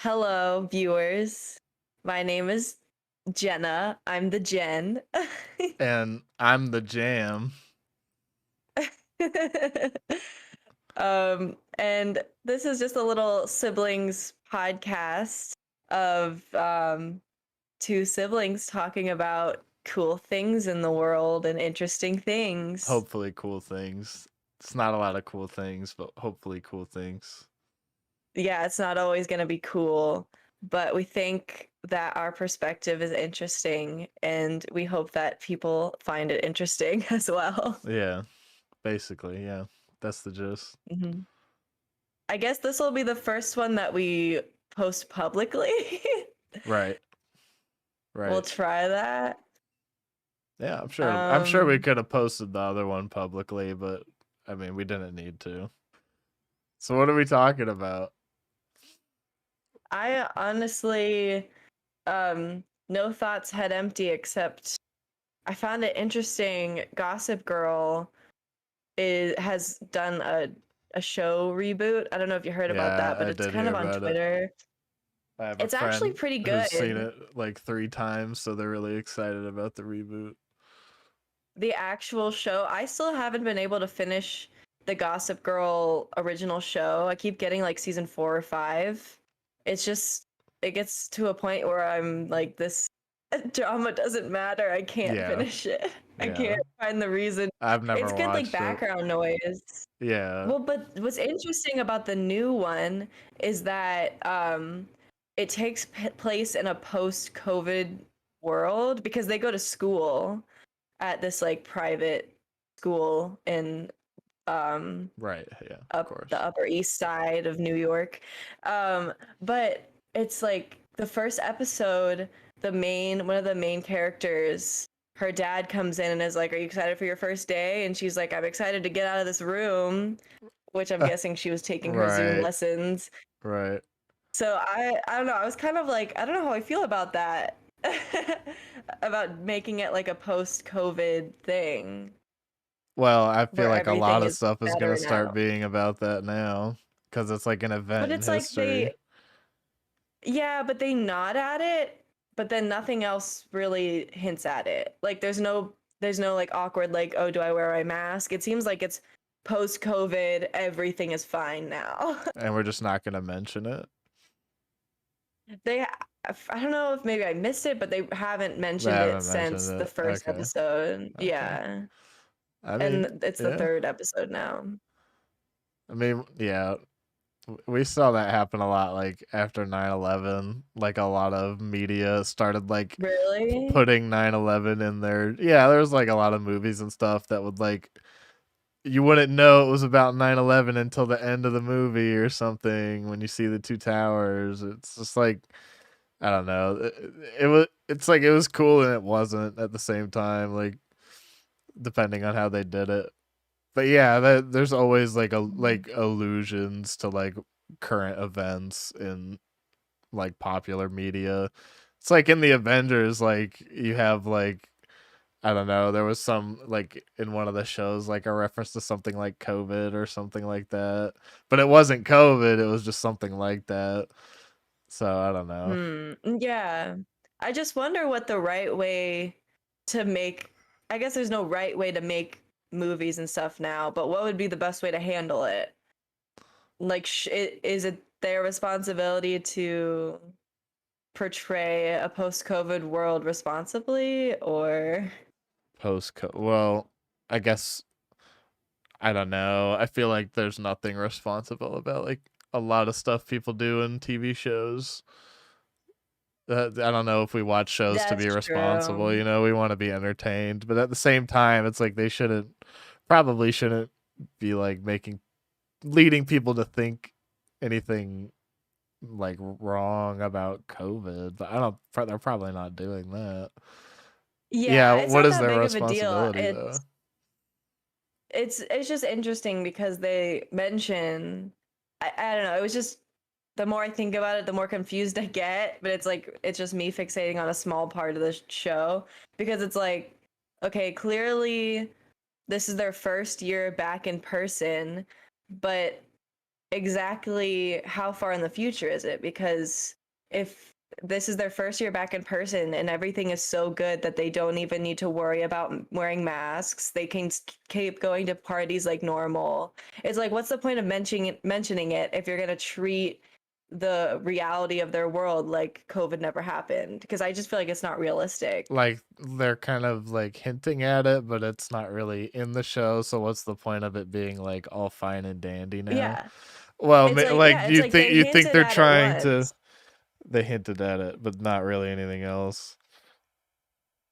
Hello, viewers. My name is Jenna. I'm the Jen. And I'm the jam. And this is just a little siblings podcast of two siblings talking about cool things in the world and interesting things. Hopefully, cool things. It's not a lot of cool things, but hopefully, cool things. Yeah, it's not always going to be cool, but we think that our perspective is interesting, and we hope that people find it interesting as well. Yeah, basically, yeah. That's the gist. Mhm. I guess this will be the first one that we post publicly. Right, We'll right. try that. Yeah, I'm sure we Um, could have posted the other one publicly, but I mean, we didn't need to. So what are we talking about? I honestly, no thoughts head empty, except I found it interesting. Gossip Girl has done a show reboot. I don't know if you heard about Yeah, that, but I it's did kind hear of on about it. Twitter. I have a It's actually friend pretty who's seen good. it like 3 times, so they're really excited about the reboot. The actual show, I still haven't been able to finish the Gossip Girl original show. I keep getting like season 4 or 5. It's just, it gets to a point where I'm like, this drama doesn't matter. I can't Yeah, finish it. I yeah. can't find the reason. I've It's never good, like watched it. background noise. Yeah, Well, but what's interesting about the new one is that it takes place in a post-COVID world because they go to school at this like private school in right. Yeah, of up the course. Upper East Side of New York. But it's like the first episode, one of the main characters, her dad comes in and is like, "Are you excited for your first day?" And she's like, "I'm excited to get out of this room," which I'm guessing she was taking her Zoom Right, lessons. right. So I don't know, I was kind of like, I don't know how I feel about that. About making it like a post-COVID thing Well, I feel where like a everything lot of is stuff is gonna better start now. being about that now, because it's like an But event in it's like history. yeah, but they nod at it, but then nothing else really hints at it. Like there's no like awkward like, oh, do I wear my mask? It seems like it's post-COVID, everything is fine now. And we're just not gonna mention it. They I don't know if maybe I missed it, but they haven't They mentioned it haven't mentioned since the it. first Okay, episode. okay. Yeah. I mean, And it's the yeah. third episode now. I mean, yeah. We saw that happen a lot, like after 9/11. Like a lot of media started like Really? putting 9/11 in there. Yeah, there was like a lot of movies and stuff that would like you wouldn't know it was about 9/11 until the end of the movie or something when you see the two towers. It's just like I don't know. It's like it was cool and it wasn't at the same time, like depending on how they did it. But yeah, there's always like a Mhm. like allusions to like current events in like popular media. It's like in the Avengers, like you have like I don't know, there was some like in one of the shows like a reference to something like COVID or something like that. But it wasn't COVID, it was just something like that. So I don't know. Yeah. I just wonder what the right way to make, I guess there's no right way to make movies and stuff now, but what would be the best way to handle it? Like, is it their responsibility to portray a post-COVID world responsibly, or Well, I guess I don't know. I feel like there's nothing responsible about like a lot of stuff people do in TV shows. I don't know if we watch shows to be that's responsible, true. we want to be entertained, but at the same time, it's like they probably shouldn't be like leading people to think anything like wrong about COVID. But they're probably not doing that. Yeah, Yeah, it's what not is that their big of a deal. responsibility though? It's just interesting because they mention I don't know, it was just the more I think about it, the more confused I get, but it's like it's just me fixating on a small part of the show because it's like okay, clearly this is their first year back in person, but exactly how far in the future is it? Because if this is their first year back in person and everything is so good that they don't even need to worry about wearing masks, they can keep going to parties like normal. It's like, what's the point of mentioning it if you're gonna treat the reality of their world like COVID never happened? Because I just feel like it's not realistic. Like they're kind of like hinting at it, but it's not really in the show. So what's the point of it being like all fine and dandy now? Yeah. Well, It's like, like yeah, it's like they you think hinted they're at it trying to once. they hinted at it, but not really anything else.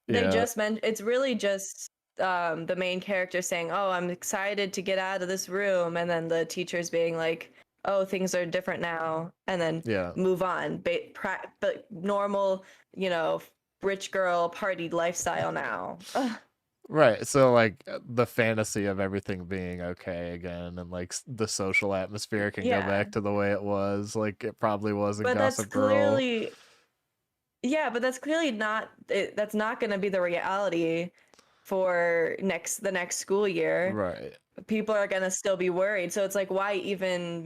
They Yeah, just meant it's really just the main character saying, "Oh, I'm excited to get out of this room," and then the teachers being like, "Oh, things are different now," and then yeah. move on. But normal, you know, rich girl party lifestyle now. Ugh, Right. So like the fantasy of everything being okay again and like the social atmosphere can go yeah, back to the way it was like it probably was in but that's Gossip Girl. clearly yeah, but that's clearly not that's not going to be the reality for the next school year. Right. People are going to still be worried. So it's like, why even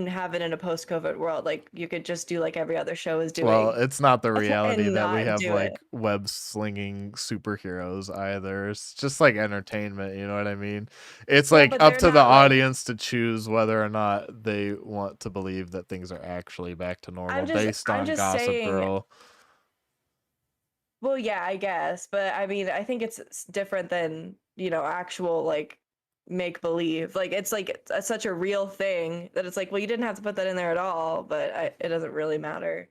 have it in a post-COVID world? Like, you could just do like every other show is Well, doing it's not the reality and that we not have do it. like web slinging superheroes either. It's just like entertainment, you know what I mean? It's Yeah, like but up they're to the not like, audience to choose whether or not they want to believe that things are actually back to normal based I'm on just Gossip saying, Girl. well, yeah, I guess, but I mean, I think it's different than, you know, actual like make believe. Like, it's like such a real thing that it's like, well, you didn't have to put that in there at all, but it doesn't really matter.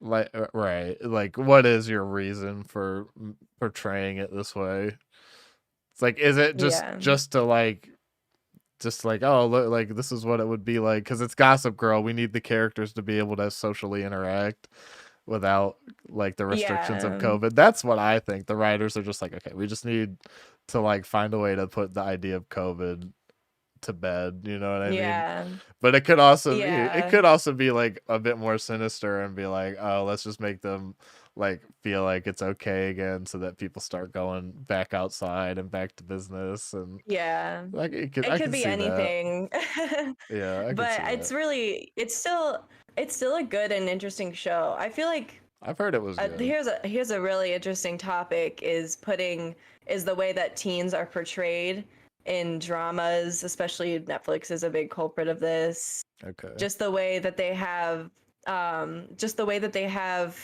Like right. Like what is your reason for portraying it this way? It's like is it Yeah. just to like just like oh look like this is what it would be like cuz it's Gossip Girl. We need the characters to be able to socially interact without like the restrictions of Yeah. COVID. That's what I think. The writers are just like, okay, we just need to like find a way to put the idea of COVID to bed, you know what I mean? Yeah. But it Yeah. could also be like a bit more sinister and be like, oh, let's just make them like feel like it's okay again so that people start going back outside and back to business and Yeah. like It I could can be see that. anything. Yeah, I can But see that. it's still a good and interesting show. I feel like I've heard it was good. here's a really interesting topic is the way that teens are portrayed in dramas, especially Netflix is a big culprit of this. Okay. Just the way that they have just the way that they have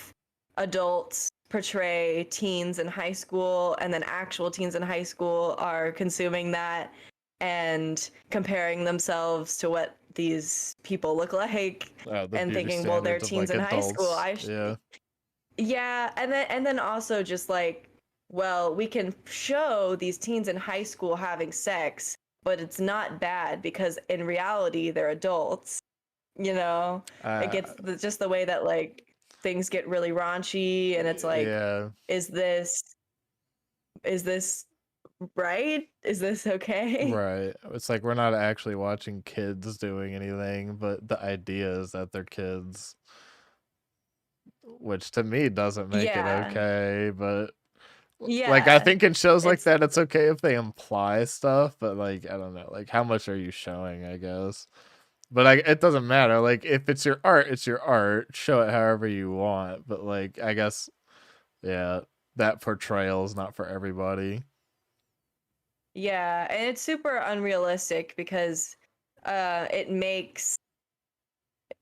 adults portray teens in high school, and then actual teens in high school are consuming that and comparing themselves to what these people look like The and beauty thinking, well, they're standards of teens like in high school. adults. Yeah. Yeah, and then also just like, well, we can show these teens in high school having sex, but it's not bad because in reality they're adults. You know, it Uh gets just the way that like things get really raunchy, and it's like, yeah. is this is this right? Is this okay? Right. It's like we're not actually watching kids doing anything, but the idea is that they're kids, which to me doesn't make it Yeah. okay. But like I Yeah. think in shows like It's that, it's okay if they imply stuff, but like I don't know, like how much are you showing? I guess, but like it doesn't matter. Like if it's your art, it's your art. Show it however you want. But like I guess, yeah, that portrayal is not for everybody. yeah, and it's super unrealistic because it makes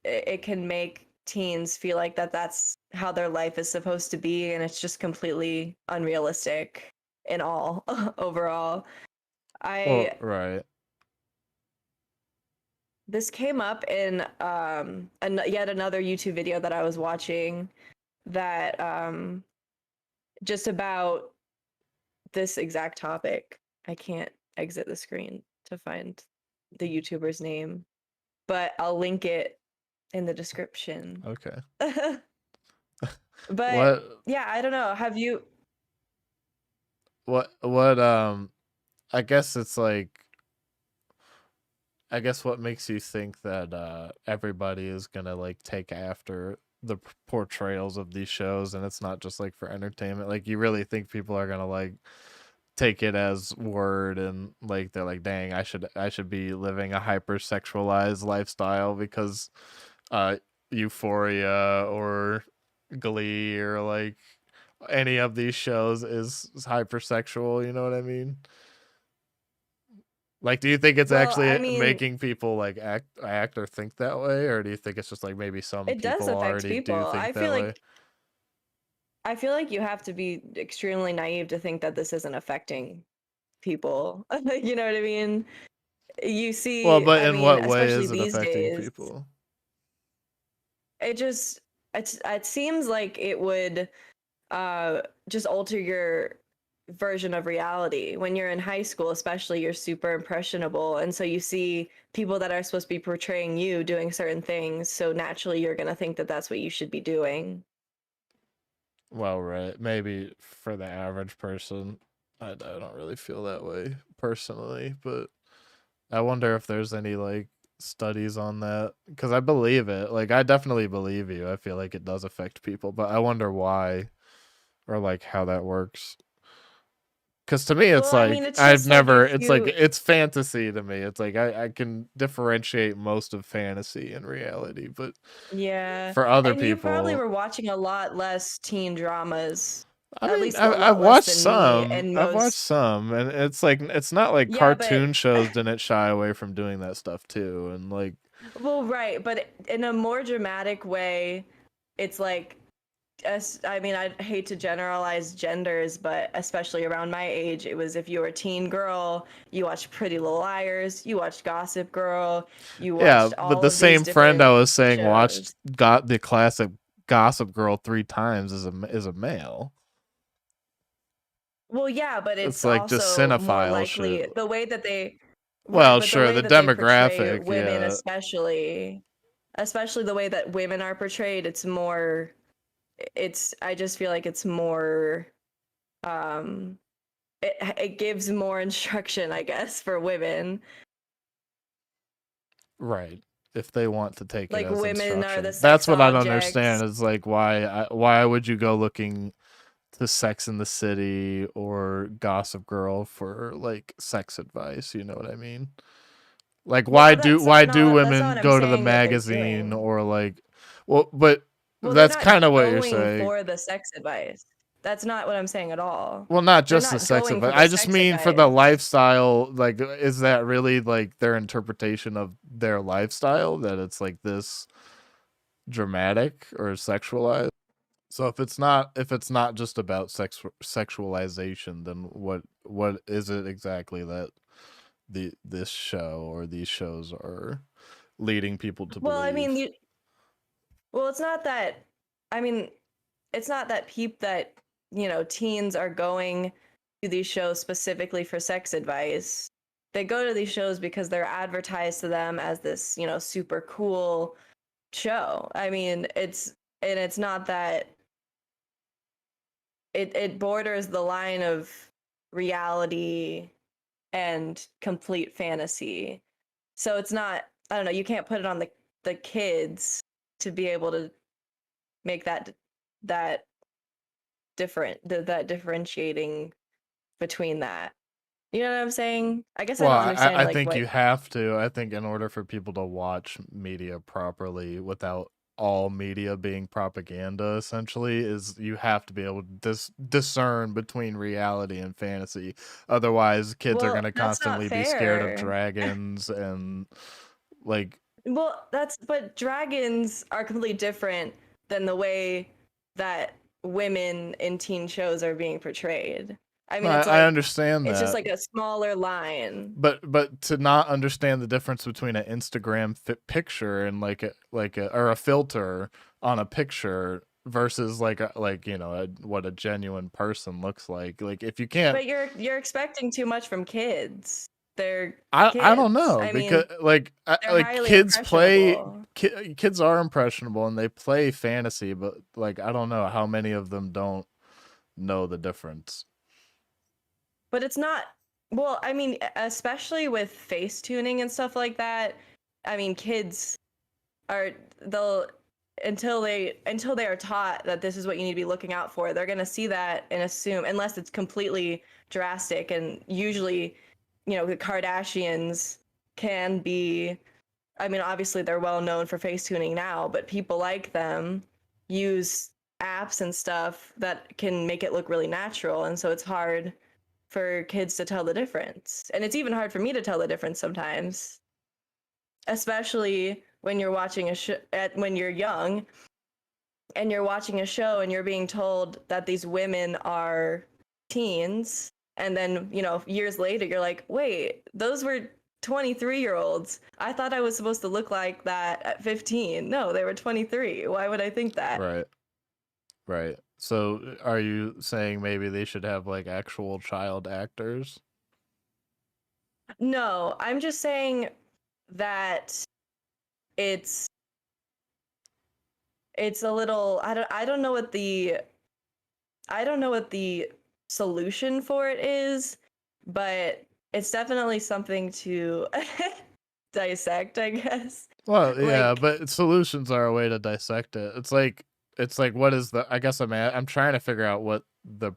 it can make teens feel like that's how their life is supposed to be, and it's just completely unrealistic in all overall. Well, I right. This came up in yet another YouTube video that I was watching that just about this exact topic. I can't exit the screen to find the YouTuber's name, but I'll link it in the description. Okay. But What yeah, I don't know. Have you what I guess it's like I guess what makes you think that everybody is gonna like take after the portrayals of these shows and it's not just like for entertainment? Like you really think people are gonna like take it as word, and like they're like, dang, I should be living a hypersexualized lifestyle because uh Euphoria or Glee or like any of these shows is hypersexual, you know what I mean? Like, do you think it's Well, I actually mean, making people like act or think that way, or do you think it's just like maybe some it does people affect already people. do think that way? I feel like you have to be extremely naive to think that this isn't affecting people. You know what I mean? You Well, see, but I in mean, what way especially is it these affecting days, people? it just it seems like it would uh just alter your version of reality. When you're in high school, especially, you're super impressionable, and so you see people that are supposed to be portraying you doing certain things, so naturally you're going to think that that's what you should be doing. Well, right. Maybe for the average person, I don't really feel that way personally, but I wonder if there's any like studies on that because I believe it. Like, I definitely believe you. I feel like it does affect people, but I wonder why or like how that works. Because to me, it's Well, I mean, like it's just like if it's like you, it's fantasy to me. It's like I can differentiate most of fantasy and reality, but yeah, for other and you probably people, were watching a lot less teen dramas, I at mean, least a I've lot less watched than me, some. and I've watched most, some, and it's like it's not like yeah, but cartoon shows didn't shy away from doing that stuff too, and like well, right, but in a more dramatic way, it's like, as I mean, I hate to generalize genders, but especially around my age, it was if you were a teen girl, you watched Pretty Little Liars, you watched Gossip Girl, you yeah. watched But all the of these same friend I different was saying shows. watched got the classic Gossip Girl 3 times is a male. Well, yeah, but It's it's like just also more cinephile shit. likely the way that they, right, Well, but the sure, way the that they portray demographic, women, yeah. especially the way that women are portrayed, it's more, I just feel like it's more, um, it gives more instruction, I guess, for women. Right. If they want to take it Like, as women are the instruction. That's sex what I don't understand objects. is like why would you go looking to Sex in the City or Gossip Girl for like sex advice, you know what I mean? Like Well, why do that's not women what I'm go to the saying that they're magazine doing. or like well, but Well, they're that's not kind of what you're going saying. for the sex advice. That's not what I'm saying at all. Well, not They're just the not sex going for advice. the I just sex mean for the advice. lifestyle. Like, is that really like their interpretation of their lifestyle? That it's like this dramatic or sexualized? So if it's not just about sexualization, then what is it exactly that this show or these shows are leading people to Well, I mean, believe? well, it's not that. I mean, it's not that teens are going to these shows specifically for sex advice. They go to these shows because they're advertised to them as this, super cool show. I mean, it's not that it borders the line of reality and complete fantasy. So it's not, I don't know, you can't put it on the kids to be able to make that that differentiating between that. You know what I'm saying? I guess I Well, don't understand I like think you what. have to. I think in order for people to watch media properly without all media being propaganda, essentially, is you have to be able to discern between reality and fantasy. Otherwise, kids are going Well, to that's not constantly be scared of fair. dragons and like, Well, but dragons are completely different than the way that women in teen shows are being portrayed. I no, mean, it's I like understand it's just that. like a smaller line. But to not understand the difference between an Instagram picture and like a or a filter on a picture versus like what a genuine person looks like if you can't. But you're expecting too much from kids. They're I don't kids. know I because mean, they're highly impressionable. kids are impressionable and they play fantasy, but like I don't know how many of them don't know the difference. But it's not, well, I mean, especially with face tuning and stuff like that. I mean, kids are they'll until they are taught that this is what you need to be looking out for, they're going to see that and assume, unless it's completely drastic. And usually, the Kardashians can be, I mean, obviously they're well known for face tuning now, but people like them use apps and stuff that can make it look really natural. And so it's hard for kids to tell the difference. And it's even hard for me to tell the difference sometimes, especially when you're watching when you're young and you're watching a show and you're being told that these women are teens. And then, years later, you're like, wait, those were 23-year-olds. I thought I was supposed to look like that at 15. No, they were 23. Why would I think that? Right. Right. So are you saying maybe they should have like actual child actors? No, I'm just saying that it's a little, I don't know what the solution for it is, but it's definitely something to dissect, I guess. Well, yeah, Like, but solutions are a way to dissect it. It's like what is the I guess I'm trying to figure out what the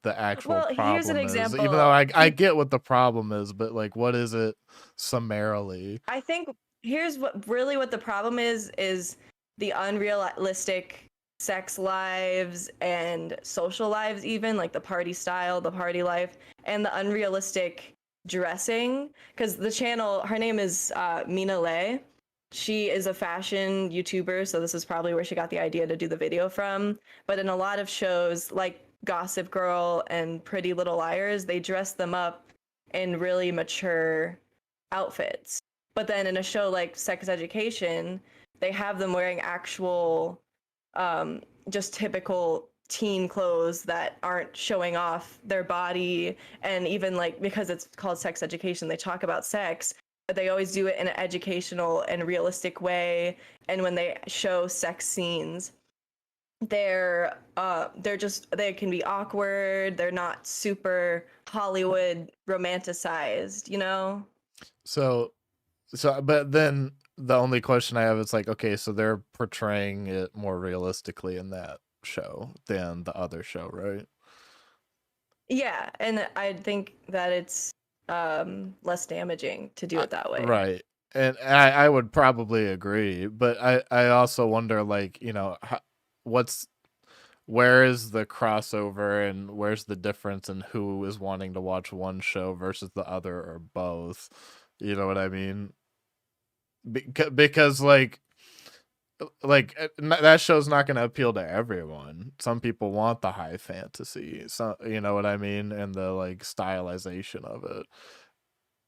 actual well, here's an problem is. Even though example. I get what the problem is, but like what is it summarily? I think here's what the problem is the unrealistic sex lives and social lives, even like the party style, the party life, and the unrealistic dressing. Because the channel, her name is Mina. She is a fashion YouTuber, so this is probably where she got the idea to do the video from. But in a lot of shows like Gossip Girl and Pretty Little Liars, they dress them up in really mature outfits. But then in a show like Sex Education, they have them wearing actual, just typical teen clothes that aren't showing off their body. And even like, because it's called Sex Education, they talk about sex, but they always do it in an educational and realistic way. And when they show sex scenes, they can be awkward. They're not super Hollywood romanticized, you know? So but then the only question I have is like, okay, so they're portraying it more realistically in that show than the other show, right? Yeah, and I think that it's less damaging to do it that way. Right. And I would probably agree, but I also wonder like, what's where is the crossover and where's the difference in who is wanting to watch one show versus the other or both? You know what I mean? Because that show's not going to appeal to everyone. Some people want the high fantasy, so you know what I mean, and the like stylization of it.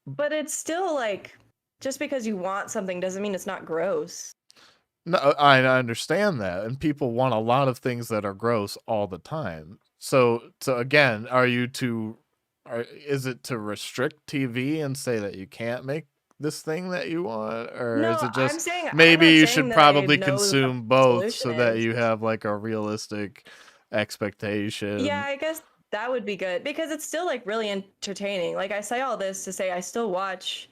But it's still like, just because you want something doesn't mean it's not gross. No, I understand that, and people want a lot of things that are gross all the time. So again, is it to restrict TV and say that you can't make this thing that you want, or is No, it just I'm maybe not you saying should that I probably know what consume the both solution so that is. you have like a realistic Yeah, expectation? I guess that would be good because it's still like really entertaining. Like I say all this to say I still watched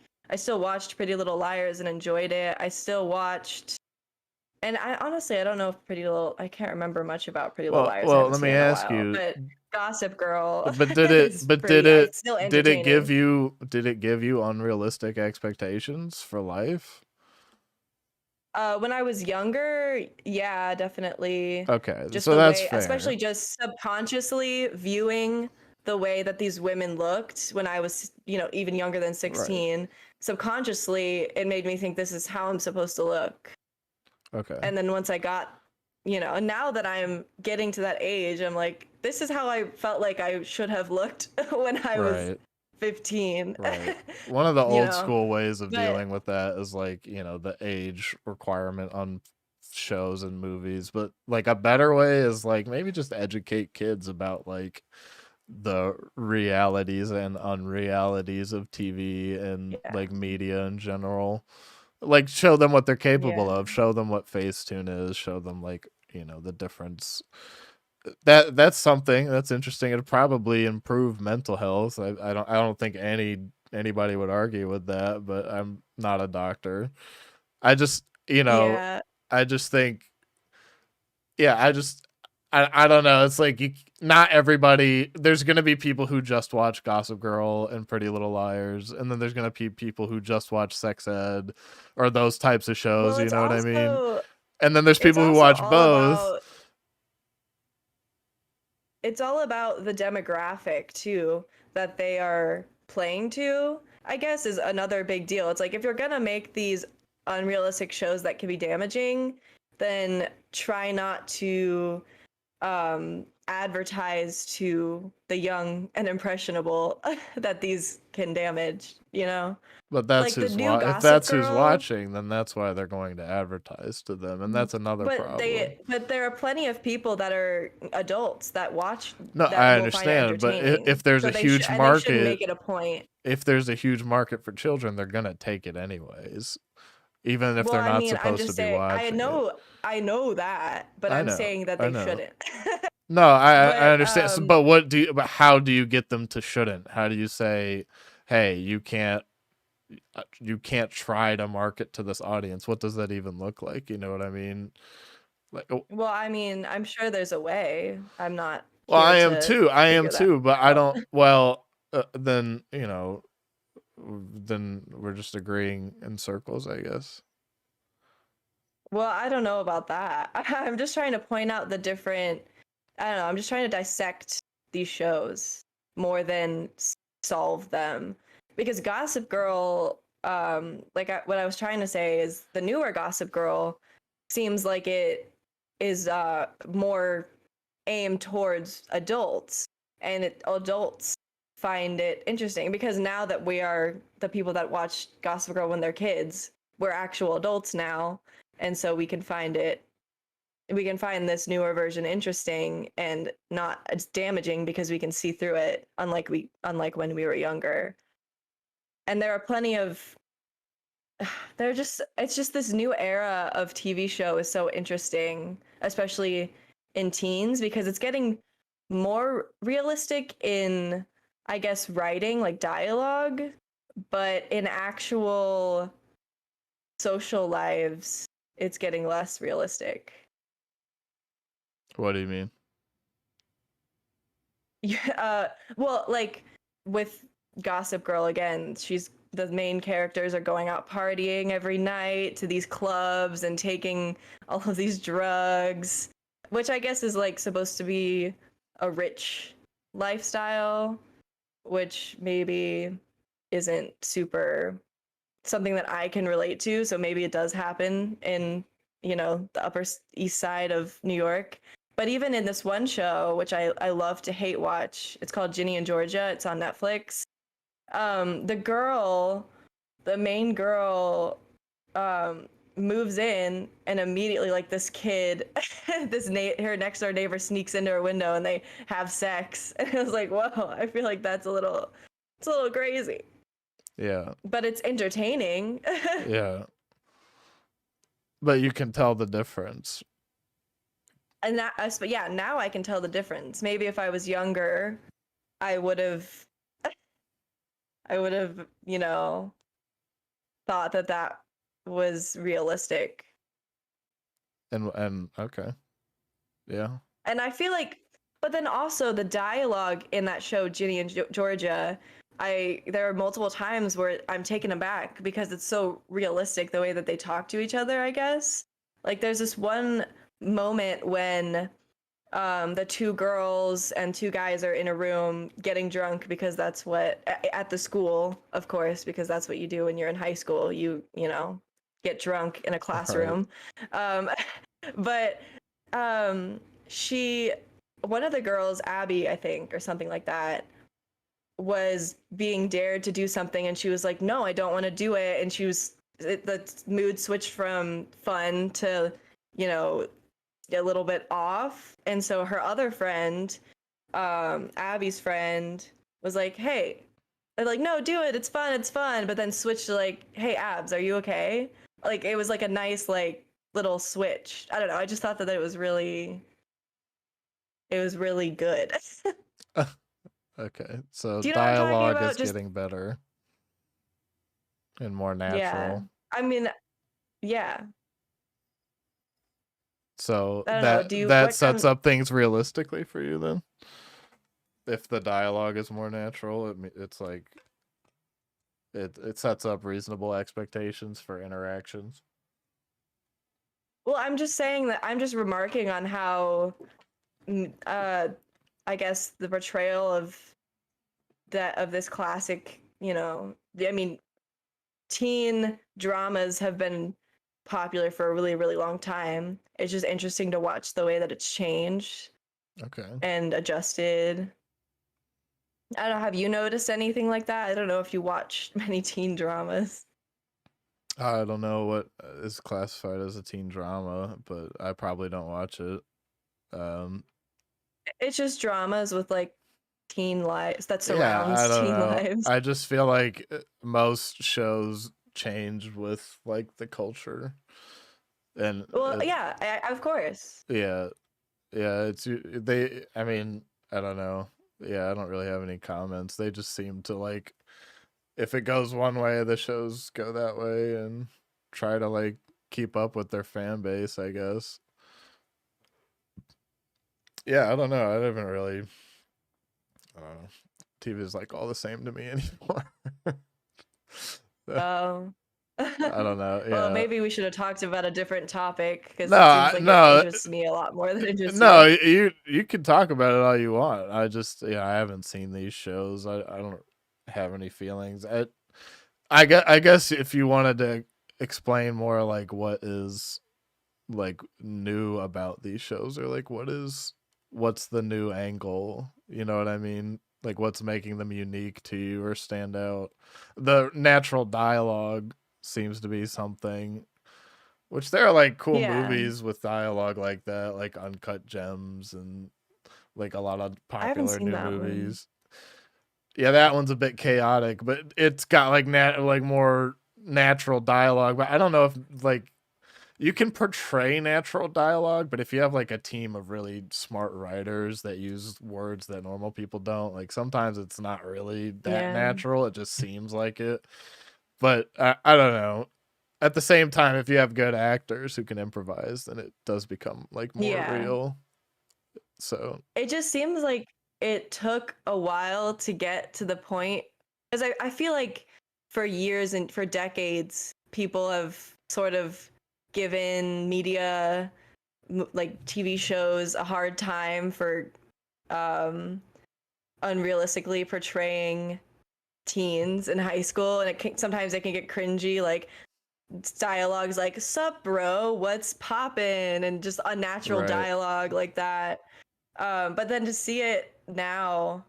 Pretty Little Liars and enjoyed it. I still watched, and I honestly I don't know if I can't remember much about Pretty Little Liars. I Well, haven't let seen me it in a ask while. you, But Gossip Girl but is pretty still did it entertaining. did it give you unrealistic expectations for life? When I was younger, yeah, definitely. Okay, Just so the that's way, fair. especially just subconsciously viewing the way that these women looked when I was, even younger than Right. 16. Subconsciously, it made me think this is how I'm supposed to look. Okay. And then once I got, and now that I'm getting to that age, I'm like, this is how I felt like I should have looked when I was Right. 15. Right. One of the you old know, school ways of but dealing with that is like, the age requirement on shows and movies, but like a better way is like maybe just educate kids about like the realities and unrealities of TV and yeah, like media in general. Like show them what they're capable yeah, of, show them what Facetune is, show them like, the difference. That's something that's interesting. It'd probably improve mental health. I don't think anybody would argue with that, but I'm not a doctor. I just, yeah. I just think, yeah, I don't know. It's like not everybody. There's gonna be people who just watch Gossip Girl and Pretty Little Liars, and then there's gonna be people who just watch Sex Ed or those types of shows. Well, You know what I mean? And then there's it's people who also watch all both. about it's all about the demographic too that they are playing to, I guess, is another big deal. It's like if you're gonna make these unrealistic shows that can be damaging, then try not to advertise to the young and impressionable that these can damage, you know? But that's Like the who's new if Gossip that's who's Girl. watching, then that's why they're going to advertise to them, and that's another problem. But there are plenty of people that are adults that watch No, that I will find it understand, but entertaining. if there's So a huge they shouldn't market, make it a point. if there's a huge market for children, they're gonna take it anyways, even if Well, they're I not mean, I'm supposed to just be saying watching it. I know that, but I I'm know, saying that I they know. shouldn't. No, I But understand. But what do you? But how do you get them to shouldn't? How do you say, hey, you can't try to market to this audience? What does that even look like? You know what I mean? Like, well, I mean, I'm sure there's a way. I'm not well, here I am to too. I am figure that too. But I out. don't. Well, then then we're just agreeing in circles, I guess. Well, I don't know about that. I'm just trying to point out the different, I don't know, I'm just trying to dissect these shows more than solve them. Because Gossip Girl, what I was trying to say is the newer Gossip Girl seems like it is more aimed towards adults, and adults find it interesting because now that we are the people that watch Gossip Girl when they're kids, we're actual adults now, and so we can find this newer version interesting and not as damaging because we can see through it, unlike when we were younger. And there are plenty of they're just it's just this new era of TV show is so interesting, especially in teens because it's getting more realistic in, I guess, writing, like dialogue, but in actual social lives it's getting less realistic. What do you mean? Yeah, well, like with Gossip Girl again, the main characters are going out partying every night to these clubs and taking all of these drugs, which I guess is like supposed to be a rich lifestyle, which maybe isn't super something that I can relate to. So maybe it does happen in, the Upper East Side of New York. But even in this one show, which I love to hate watch, it's called Ginny and Georgia. It's on Netflix. The girl, the main girl, moves in and immediately like this kid, her next door neighbor sneaks into her window and they have sex. And it was like, whoa, I feel like it's a little crazy. Yeah. But it's entertaining. Yeah. But you can tell the difference. And but yeah, now I can tell the difference. Maybe if I was younger, I would have, thought that that was realistic. And okay. Yeah. And I feel like, but then also the dialogue in that show, Ginny and Georgia, there are multiple times where I'm taken aback because it's so realistic the way that they talk to each other, I guess. Like there's this one moment when the two girls and two guys are in a room getting drunk because that's what at the school, of course, because that's what you do when you're in high school. Get drunk in a Right. classroom. Um, but she, one of the girls, Abby, I think, or something like that, was being dared to do something, and she was like, "No, I don't want to do it." And the mood switched from fun to, you know, a little bit off. And so her other friend, Abby's friend, was like, "Hey," they're like, "No, do it. It's fun." But then switched to like, "Hey, Abs, are you okay?" Like it was like a nice like little switch. I don't know. I just thought that it was really good. Okay. So Do you know what I'm talking dialogue about? is Just getting better and more yeah. natural. I mean, yeah. So I don't know. that Do you that what sets up things realistically for you then. If the dialogue is more natural, it's like it sets up reasonable expectations for interactions. Well, I'm just saying that I'm just remarking on how I guess the portrayal of this classic, I mean, teen dramas have been popular for a really, really long time. It's just interesting to watch the way that it's changed Okay. and adjusted. I don't know, have you noticed anything like that? I don't know if you watch many teen dramas. I don't know what is classified as a teen drama, but I probably don't watch it. Um, It's just dramas with like teen lives that yeah, I surrounds don't teen know. lives. I just feel like most shows change with like the culture, and Well, yeah, of course. yeah, yeah. They. I mean, I don't know. Yeah, I don't really have any comments. They just seem to like if it goes one way, the shows go that way, and try to like keep up with their fan base, I guess. Yeah, I don't know. I haven't really. I don't know. TV is like all the same to me anymore. Um, I don't know. well, Yeah. maybe we should have talked about a different topic because No, it seems like it no, interests me a lot more than it interests no. you. You can talk about it all you want. I just I haven't seen these shows. I don't have any feelings. I guess if you wanted to explain more like what is like new about these shows or like what's the new angle, you know what I mean? Like what's making them unique to you or stand out? The natural dialogue seems to be something, which there are like cool Yeah, movies with dialogue like that, like Uncut Gems and like a lot of I haven't popular seen new that one. movies. Yeah, that one's a bit chaotic, but it's got like like more natural dialogue. But I don't know if like you can portray natural dialogue, but if you have like a team of really smart writers that use words that normal people don't, like sometimes it's not really that Yeah, natural. It just seems like it. But I don't know. At the same time, if you have good actors who can improvise, then it does become like more yeah. real. So It just seems like it took a while to get to the point because I feel like for years and for decades, people have sort of given media like TV shows a hard time for um, unrealistically portraying teens in high school, and sometimes it can get cringy, like dialogues like "Sup, bro? What's poppin'?" and just unnatural right, dialogue like that. But then to see it now,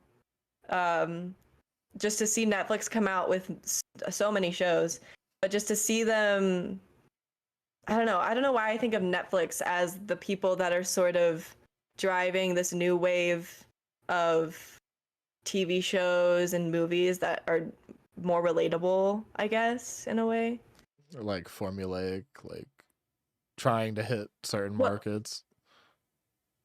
um, just to see Netflix come out with so many shows, but just to see them, I don't know. I don't know why I think of Netflix as the people that are sort of driving this new wave of TV shows and movies that are more relatable, I guess, in a way. or like formulaic, like trying to hit certain Well, markets.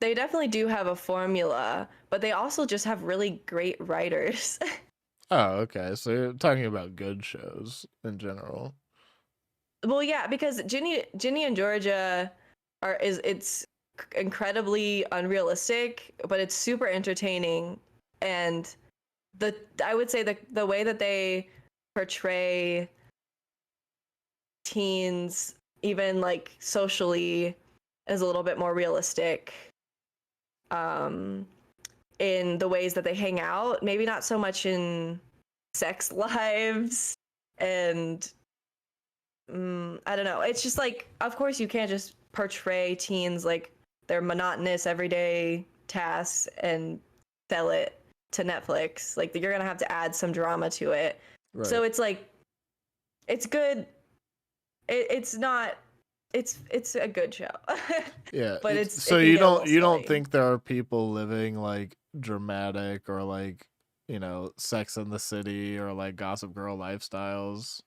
they definitely do have a formula, but they also just have really great writers. Oh, okay. So you're talking about good shows in general. Well, yeah, because Ginny and Georgia it's incredibly unrealistic, but it's super entertaining, and I would say the way that they portray teens, even like socially, is a little bit more realistic. Um, in the ways that they hang out, maybe not so much in sex lives and I don't know. It's just like, of course, you can't just portray teens like their monotonous everyday tasks and sell it to Netflix. Like, you're gonna have to add some drama to it. Right. So it's like, it's good. It's not. It's a good show, Yeah. but So it can get a little you don't silly. think there are people living like dramatic or like, Sex in the City or like Gossip Girl lifestyles?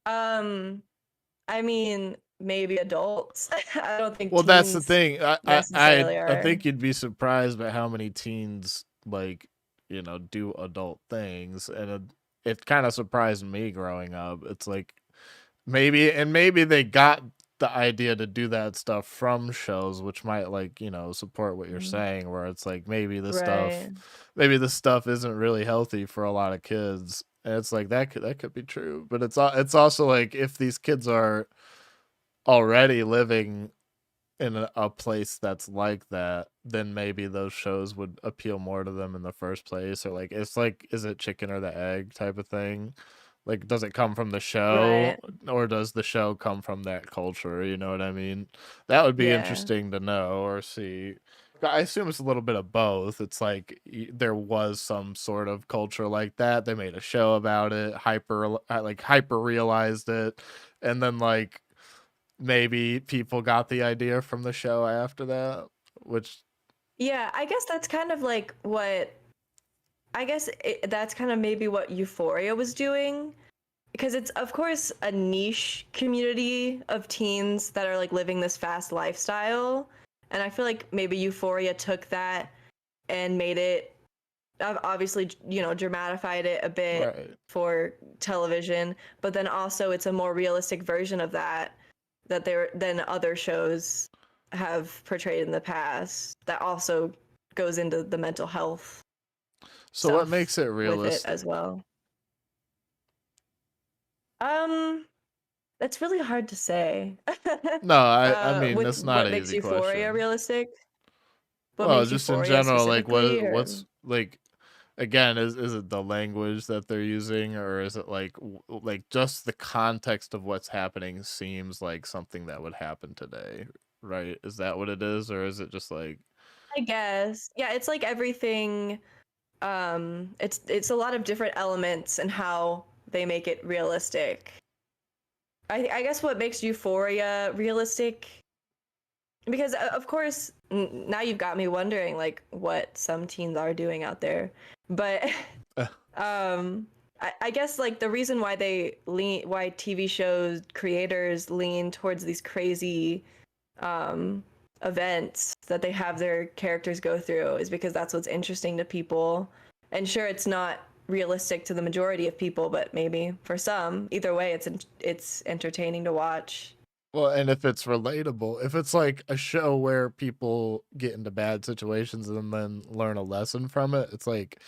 Um, I mean, maybe adults. I don't think Well, that's the teens thing. necessarily I are. think you'd be surprised by how many teens like, do adult things, and it kind of surprised me growing up. It's like maybe they got the idea to do that stuff from shows, which might like, support what you're Mm. saying, where it's like Right. maybe this stuff isn't really healthy for a lot of kids. And it's like that could be true, but it's also like if these kids are already living in a place that's like that, then maybe those shows would appeal more to them in the first place. Or like, is it chicken or the egg type of thing? Like, does it come from the show Right. or does the show come from that culture? You know what I mean? That would be Yeah. interesting to know or see. I assume it's a little bit of both. It's like there was some sort of culture like that. They made a show about it, hyper realized it, and then like maybe people got the idea from the show after that, which Yeah, I guess that's kind of like what that's kind of maybe what Euphoria was doing, because it's of course a niche community of teens that are like living this fast lifestyle, and I feel like maybe Euphoria took that and made it obviously, dramatified it a bit right. for television, but then also it's a more realistic version of that there than other shows have portrayed in the past, that also goes into the mental health So what stuff makes it with it realistic? as well. Um, that's really hard to say. No, I mean With that's not what an makes easy Euphoria question. realistic? What Well, makes just in Euphoria general, like specifically, or what's like again, is it the language that they're using, or is it like like just the context of what's happening seems like something that would happen today, right? Is that what it is, or is it just like I guess. Yeah, it's like everything. It's a lot of different elements and how they make it realistic. I guess what makes Euphoria realistic, because of course now you've got me wondering like what some teens are doing out there, but um I guess like the reason why TV shows creators lean towards these crazy um events that they have their characters go through is because that's what's interesting to people. And sure, it's not realistic to the majority of people, but maybe for some, either way, it's entertaining to watch. well, and if it's relatable, if it's like a show where people get into bad situations and then learn a lesson from it, it's like,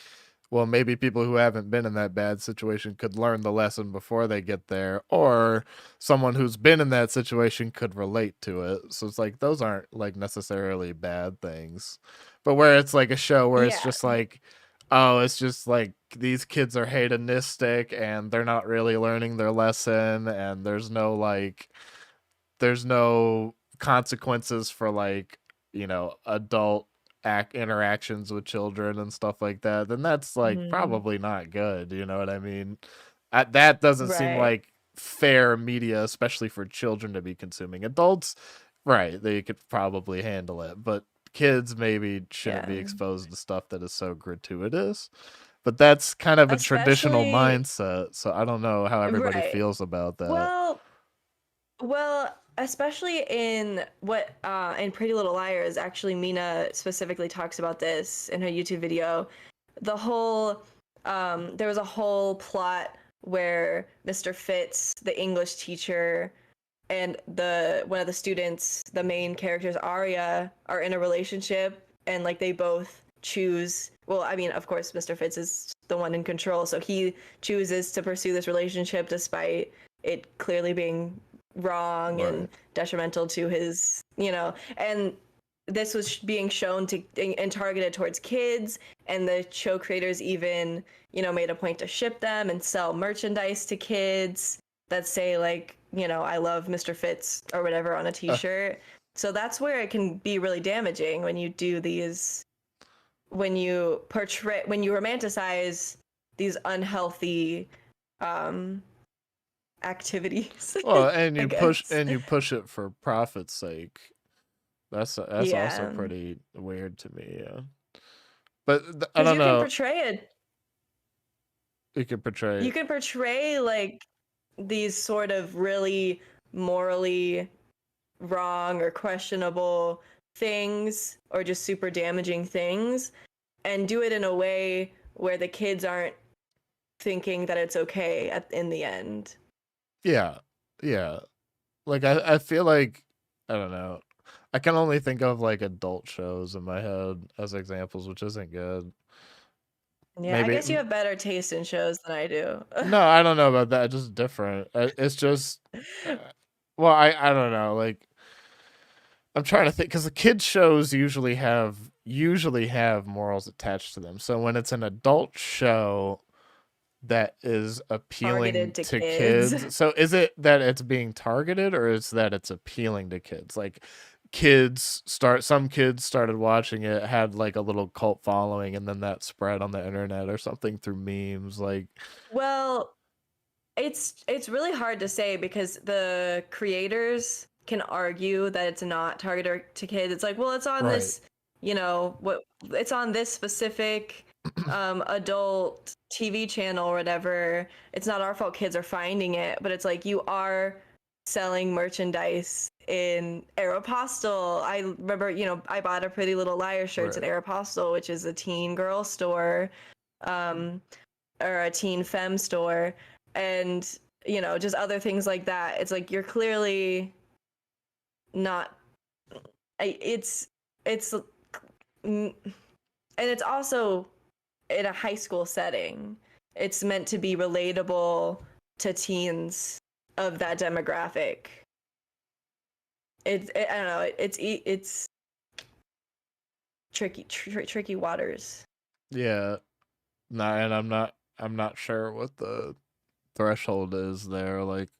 well, maybe people who haven't been in that bad situation could learn the lesson before they get there, or someone who's been in that situation could relate to it. So it's like those aren't like necessarily bad things. But where it's like a show where it's Yeah. just like, oh, it's just like these kids are hedonistic and they're not really learning their lesson, and there's no consequences for like adult act interactions with children and stuff like that, then that's like Hmm. probably not good, you know what I mean? That doesn't seem Right. like fair media, especially for children to be consuming. Adults, right, they could probably handle it, but kids maybe shouldn't Yeah. be exposed to stuff that is so gratuitous. But that's kind of a traditional Especially, mindset, so I don't know how everybody right. feels about that. Well, especially in what in Pretty Little Liars, actually Mina specifically talks about this in her YouTube video. The whole there was a whole plot where Mr. Fitz, the English teacher, and the one of the students, the main characters, Arya, are in a relationship, and like they both choose, well, I mean, of course Mr. Fitz is the one in control, so he chooses to pursue this relationship despite it clearly being wrong and Right. detrimental to his, and this was being shown to and targeted towards kids, and the show creators even, made a point to ship them and sell merchandise to kids that say like, I love Mr. Fitz or whatever on a t-shirt. So that's where it can be really damaging when you do these, when you romanticize these unhealthy um activities. Well, and I you push guess. and you push it for profit's sake. That's also Yeah. pretty weird to me. Yeah, but I Because don't know. You could portray. you can portray like these sort of really morally wrong or questionable things, or just super damaging things, and do it in a way where the kids aren't thinking that it's okay in the end. Yeah, yeah. Like I feel like I don't know. I can only think of like adult shows in my head as examples, which isn't good. Yeah, I Maybe guess you have better taste in shows than I do. no, I don't know about that. Just different. It's just, uh, well, I don't know. Like I'm trying to think because the kids shows usually have morals attached to them. So when it's an adult show that is appealing Targeted to to kids. kids, so is it that it's being targeted or is that it's appealing to kids? Like some kids started watching it, had like a little cult following, and then that spread on the internet or something through memes. Like Well, it's really hard to say because the creators can argue that it's not targeted to kids. It's like, well, it's on right, this, what it's on this specific adult TV channel or whatever. It's not our fault kids are finding it, but it's like you are selling merchandise in Aeropostale. I remember, I bought a Pretty Little Liars shirts at right, Aeropostale, which is a teen girl store. Um, or a teen femme store, and just other things like that. It's like you're clearly not. It's and it's also in a high school setting. It's meant to be relatable to teens of that demographic. I don't know. It's tricky waters. yeah. No, and I'm not sure what the threshold is there. Like,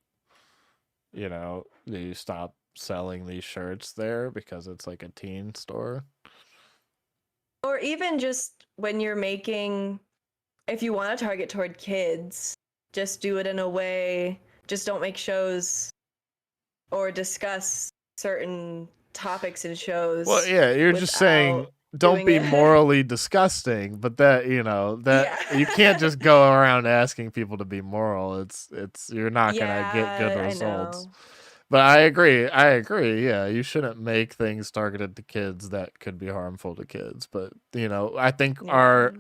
do you stop selling these shirts there because it's like a teen store? Or even just when you're making, if you want to target toward kids, just do it in a way, just don't make shows or discuss certain topics in Well, shows yeah, you're just saying without don't doing be it. morally disgusting, but that Yeah. you can't just go around asking people to be moral. It's you're not gonna get good Yeah, I results. know. But I agree. I agree. Yeah, you shouldn't make things targeted to kids that could be harmful to kids. But, I think Yeah. our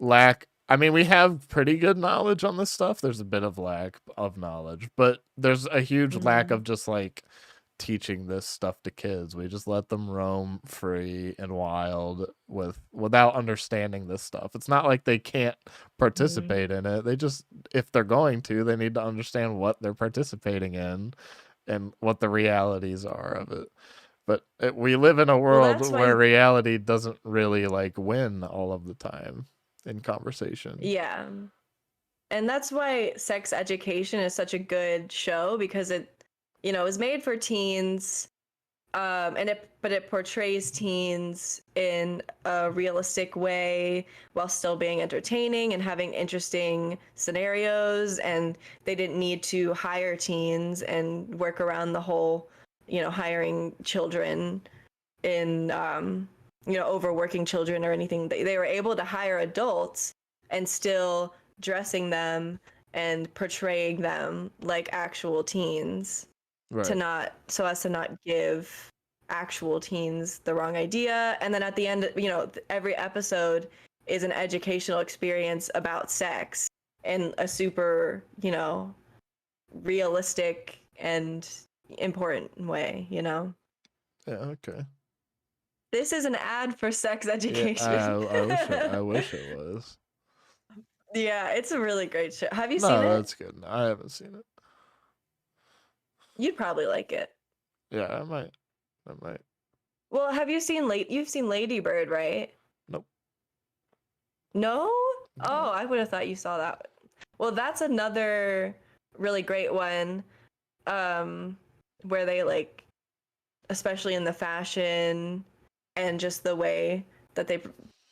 lack, I mean, we have pretty good knowledge on this stuff. There's a bit of lack of knowledge, but there's a huge lack Hmm. of just like teaching this stuff to kids. We just let them roam free and wild without understanding this stuff. It's not like they can't Hmm. participate in it. They just, if they're going to, they need to understand what they're participating in and what the realities are of it. But we live in a Well, world that's where why, reality doesn't really like win all of the time in conversation. yeah. And that's why Sex Education is such a good show because it is made for teens. But it portrays teens in a realistic way while still being entertaining and having interesting scenarios, and they didn't need to hire teens and work around the whole hiring children in overworking children or anything. They were able to hire adults and still dressing them and portraying them like actual teens to Right. not so as to not give actual teens the wrong idea. And then at the end, every episode is an educational experience about sex in a super realistic and important way. Yeah, okay. This is an ad for Sex Yeah, Education. I wish it was. Yeah, it's a really great show. Have you seen No, it? that's good. I haven't seen it. You'd probably like it. Yeah, I might. I might. Well, you've seen Lady Bird, right? Nope. No? No. Oh, I would have thought you saw that. Well, that's another really great one, um, where they like, especially in the fashion and just the way that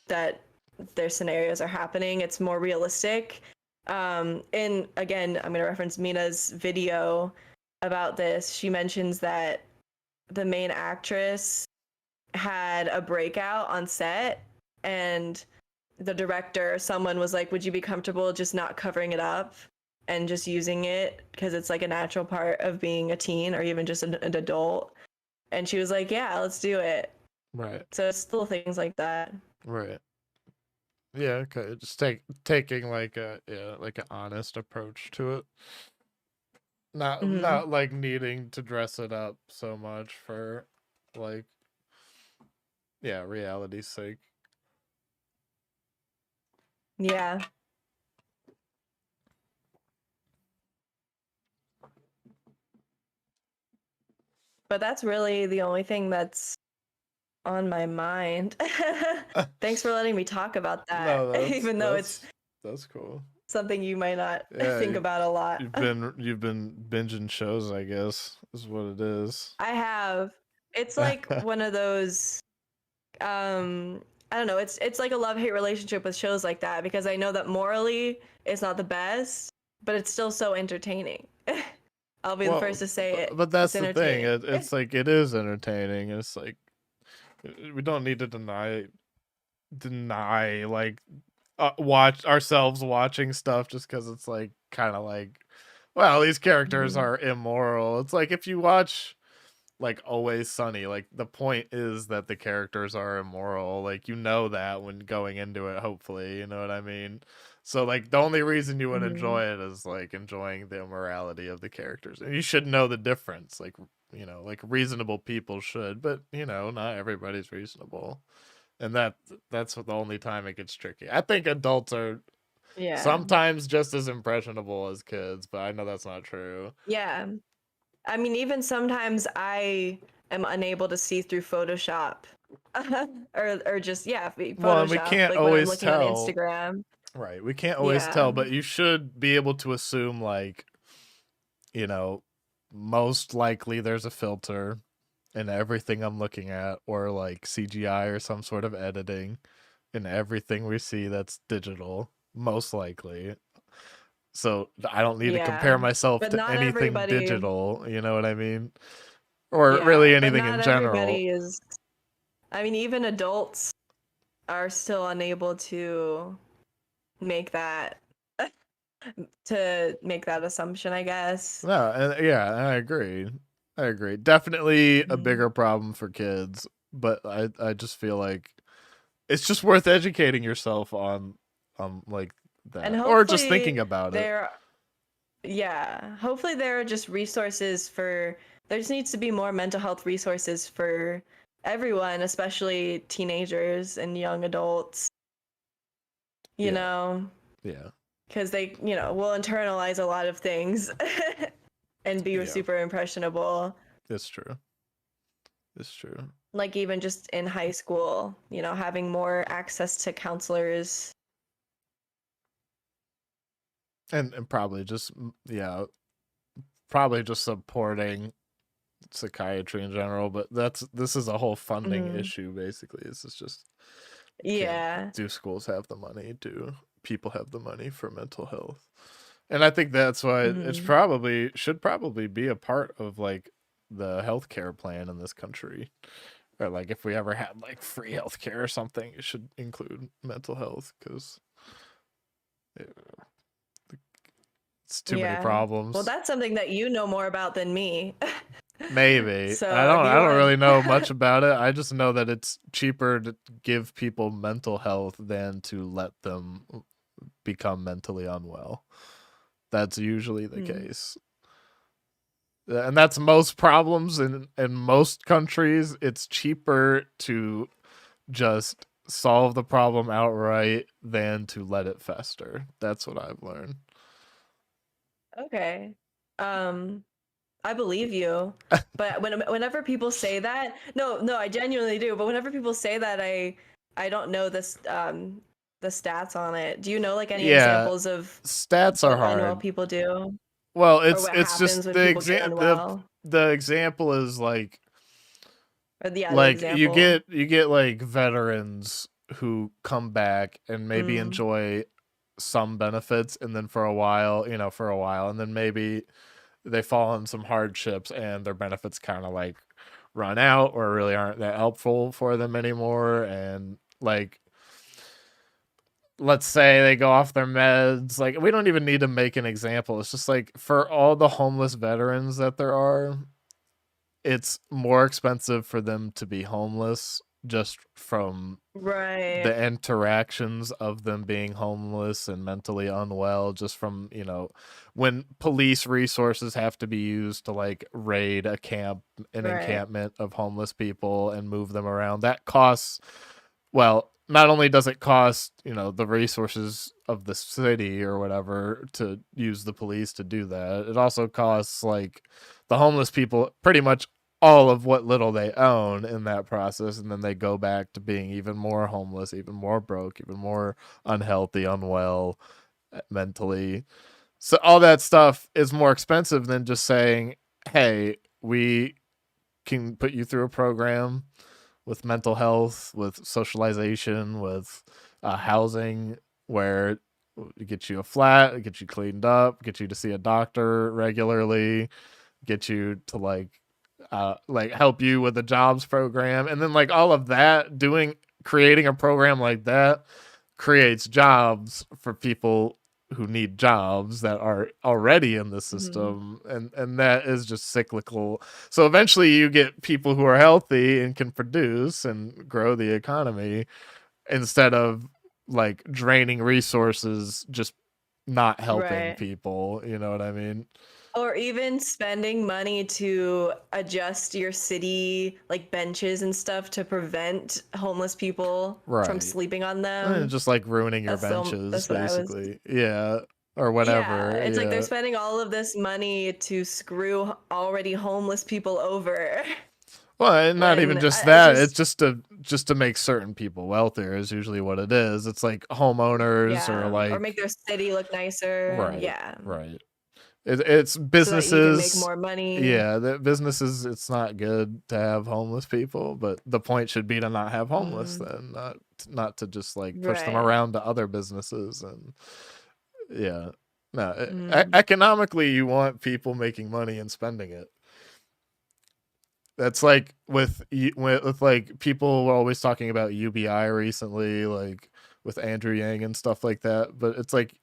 that their scenarios are happening, it's more realistic. And again, I'm gonna reference Mina's video about this. She mentions that the main actress had a breakout on set, and the director, someone was like, would you be comfortable just not covering it up and just using it because it's like a natural part of being a teen or even just an adult? And she was like, yeah, let's do it. Right. So it's little things like that. Right. Yeah, okay. Just taking like a, yeah, like an honest approach to it. Hmm. Not like needing to dress it up so much for like yeah, reality's sake. Yeah. But that's really the only thing that's on my mind. Thanks for letting me talk about that, No, even though it's that's cool. something you might not Yeah, think about a lot. you've been binging shows, I guess, is what it is. I have. It's like one of those I don't know, it's like a love-hate relationship with shows like that because I know that morally it's not the best, but it's still so entertaining. I'll be the first Well, to say it. but It's that's the thing. entertaining. It's like it is entertaining. It's like we don't need to deny like watch ourselves watching stuff just because it's like kind of like well these characters Mhm. are immoral. It's like if you watch like Always Sunny, like the point is that the characters are immoral, like you know that when going into it, hopefully, you know what I mean. So like the only reason you would Mhm. enjoy it is like enjoying the immorality of the characters, and you should know the difference, like like reasonable people should, but not everybody's reasonable, and that's the only time it gets tricky. I think adults are Yeah. sometimes just as impressionable as kids, but I know that's not true. Yeah. I mean, even sometimes I am unable to see through Photoshop. Or just Well, and we Photoshop, can't like when I'm always looking on tell. Instagram. Right. We can't always Yeah. tell, but you should be able to assume, like, you know, most likely there's a filter in everything I'm looking at, or like CGI or some sort of editing in everything we see that's digital, most likely. So I don't need to compare Yeah. myself But to not anything everybody, digital, you know what I mean? Or yeah, really but anything not in general. everybody is, I mean, even adults are still unable to make that assumption, I guess. No, and yeah, I agree. I agree. Definitely a Mhm. bigger problem for kids, but I just feel like it's just worth educating yourself on like And that, or just hopefully thinking about it. there, yeah, hopefully there are just resources for, there just needs to be more mental health resources for everyone, especially teenagers and young adults, you Yeah, know, yeah, because they, will internalize a lot of things and be yeah. super impressionable. It's true. It's true. Like even just in high school, having more access to counselors. And probably just yeah, probably just supporting psychiatry in general. But this is a whole funding Mhm. issue. Basically, this is just can't Yeah. do schools have the money? Do people have the money for mental health? And I think that's why it's Mhm. probably should probably be a part of like the healthcare plan in this country. Or like if we ever had like free healthcare or something, it should include mental health because it's too many Yeah. Well, problems. that's something that you know more about than me. Maybe. So if I you don't want, really know much about it. I just know that it's cheaper to give people mental health than to let them become mentally unwell. That's usually the Hmm. case. And that's most problems in most countries. It's cheaper to just solve the problem outright than to let it fester. That's what I've learned. Okay. Um, I believe you. But whenever people say that, no, no, I genuinely do. But whenever people say that, I don't know the stats on it. Do you know like any Yeah, examples of stats are what unwell hard. people do Well, or what it's happens just when people get unwell? the example is Or yeah, the like example. you get like veterans who come back and maybe Mm. enjoy some benefits, and then for a while, for a while, and then maybe they fall on some hardships and their benefits kind of like run out or really aren't that helpful for them anymore, and like let's say they go off their meds. Like we don't even need to make an example. It's just like for all the homeless veterans that there are, it's more expensive for them to be homeless just from Right. the interactions of them being homeless and mentally unwell, just from, when police resources have to be used to like raid an Right. encampment of homeless people and move them around. That costs, well, not only does it cost, the resources of the city or whatever to use the police to do that, it also costs like the homeless people pretty much all of what little they own in that process, and then they go back to being even more homeless, even more broke, even more unhealthy, unwell mentally. So all that stuff is more expensive than just saying, "Hey, we can put you through a program with mental health, with socialization, with housing, where it gets you a flat, it gets you cleaned up, get you to see a doctor regularly, get you to like help you with the jobs program, and then like all of that, creating a program like that creates jobs for people who need jobs that are already in the Hmm. system, and that is just cyclical. So eventually you get people who are healthy and can produce and grow the economy, instead of like draining resources, just not helping Right. people, you know what I mean? Or even spending money to adjust your city like benches and stuff to prevent homeless people from Right. sleeping on And them. just like ruining your benches That's what I was. basically, yeah, or Yeah, whatever, it's like they're yeah. spending all of this money to screw already homeless people over. Well, and not even When just it's that, it's just, just to make certain people wealthier is usually what it is. It's like homeowners or yeah, or make like, their city look nicer. right, Yeah, right. It's so that you can make businesses. more money. Yeah, the businesses. It's not good to have homeless people, but the point should be to not have homeless. Mm, Then not to just like push them right. around to other businesses, and yeah. No, Mm, economically, you want people making money and spending it. That's like with like people were always talking about UBI recently, like with Andrew Yang and stuff like that. But it's like,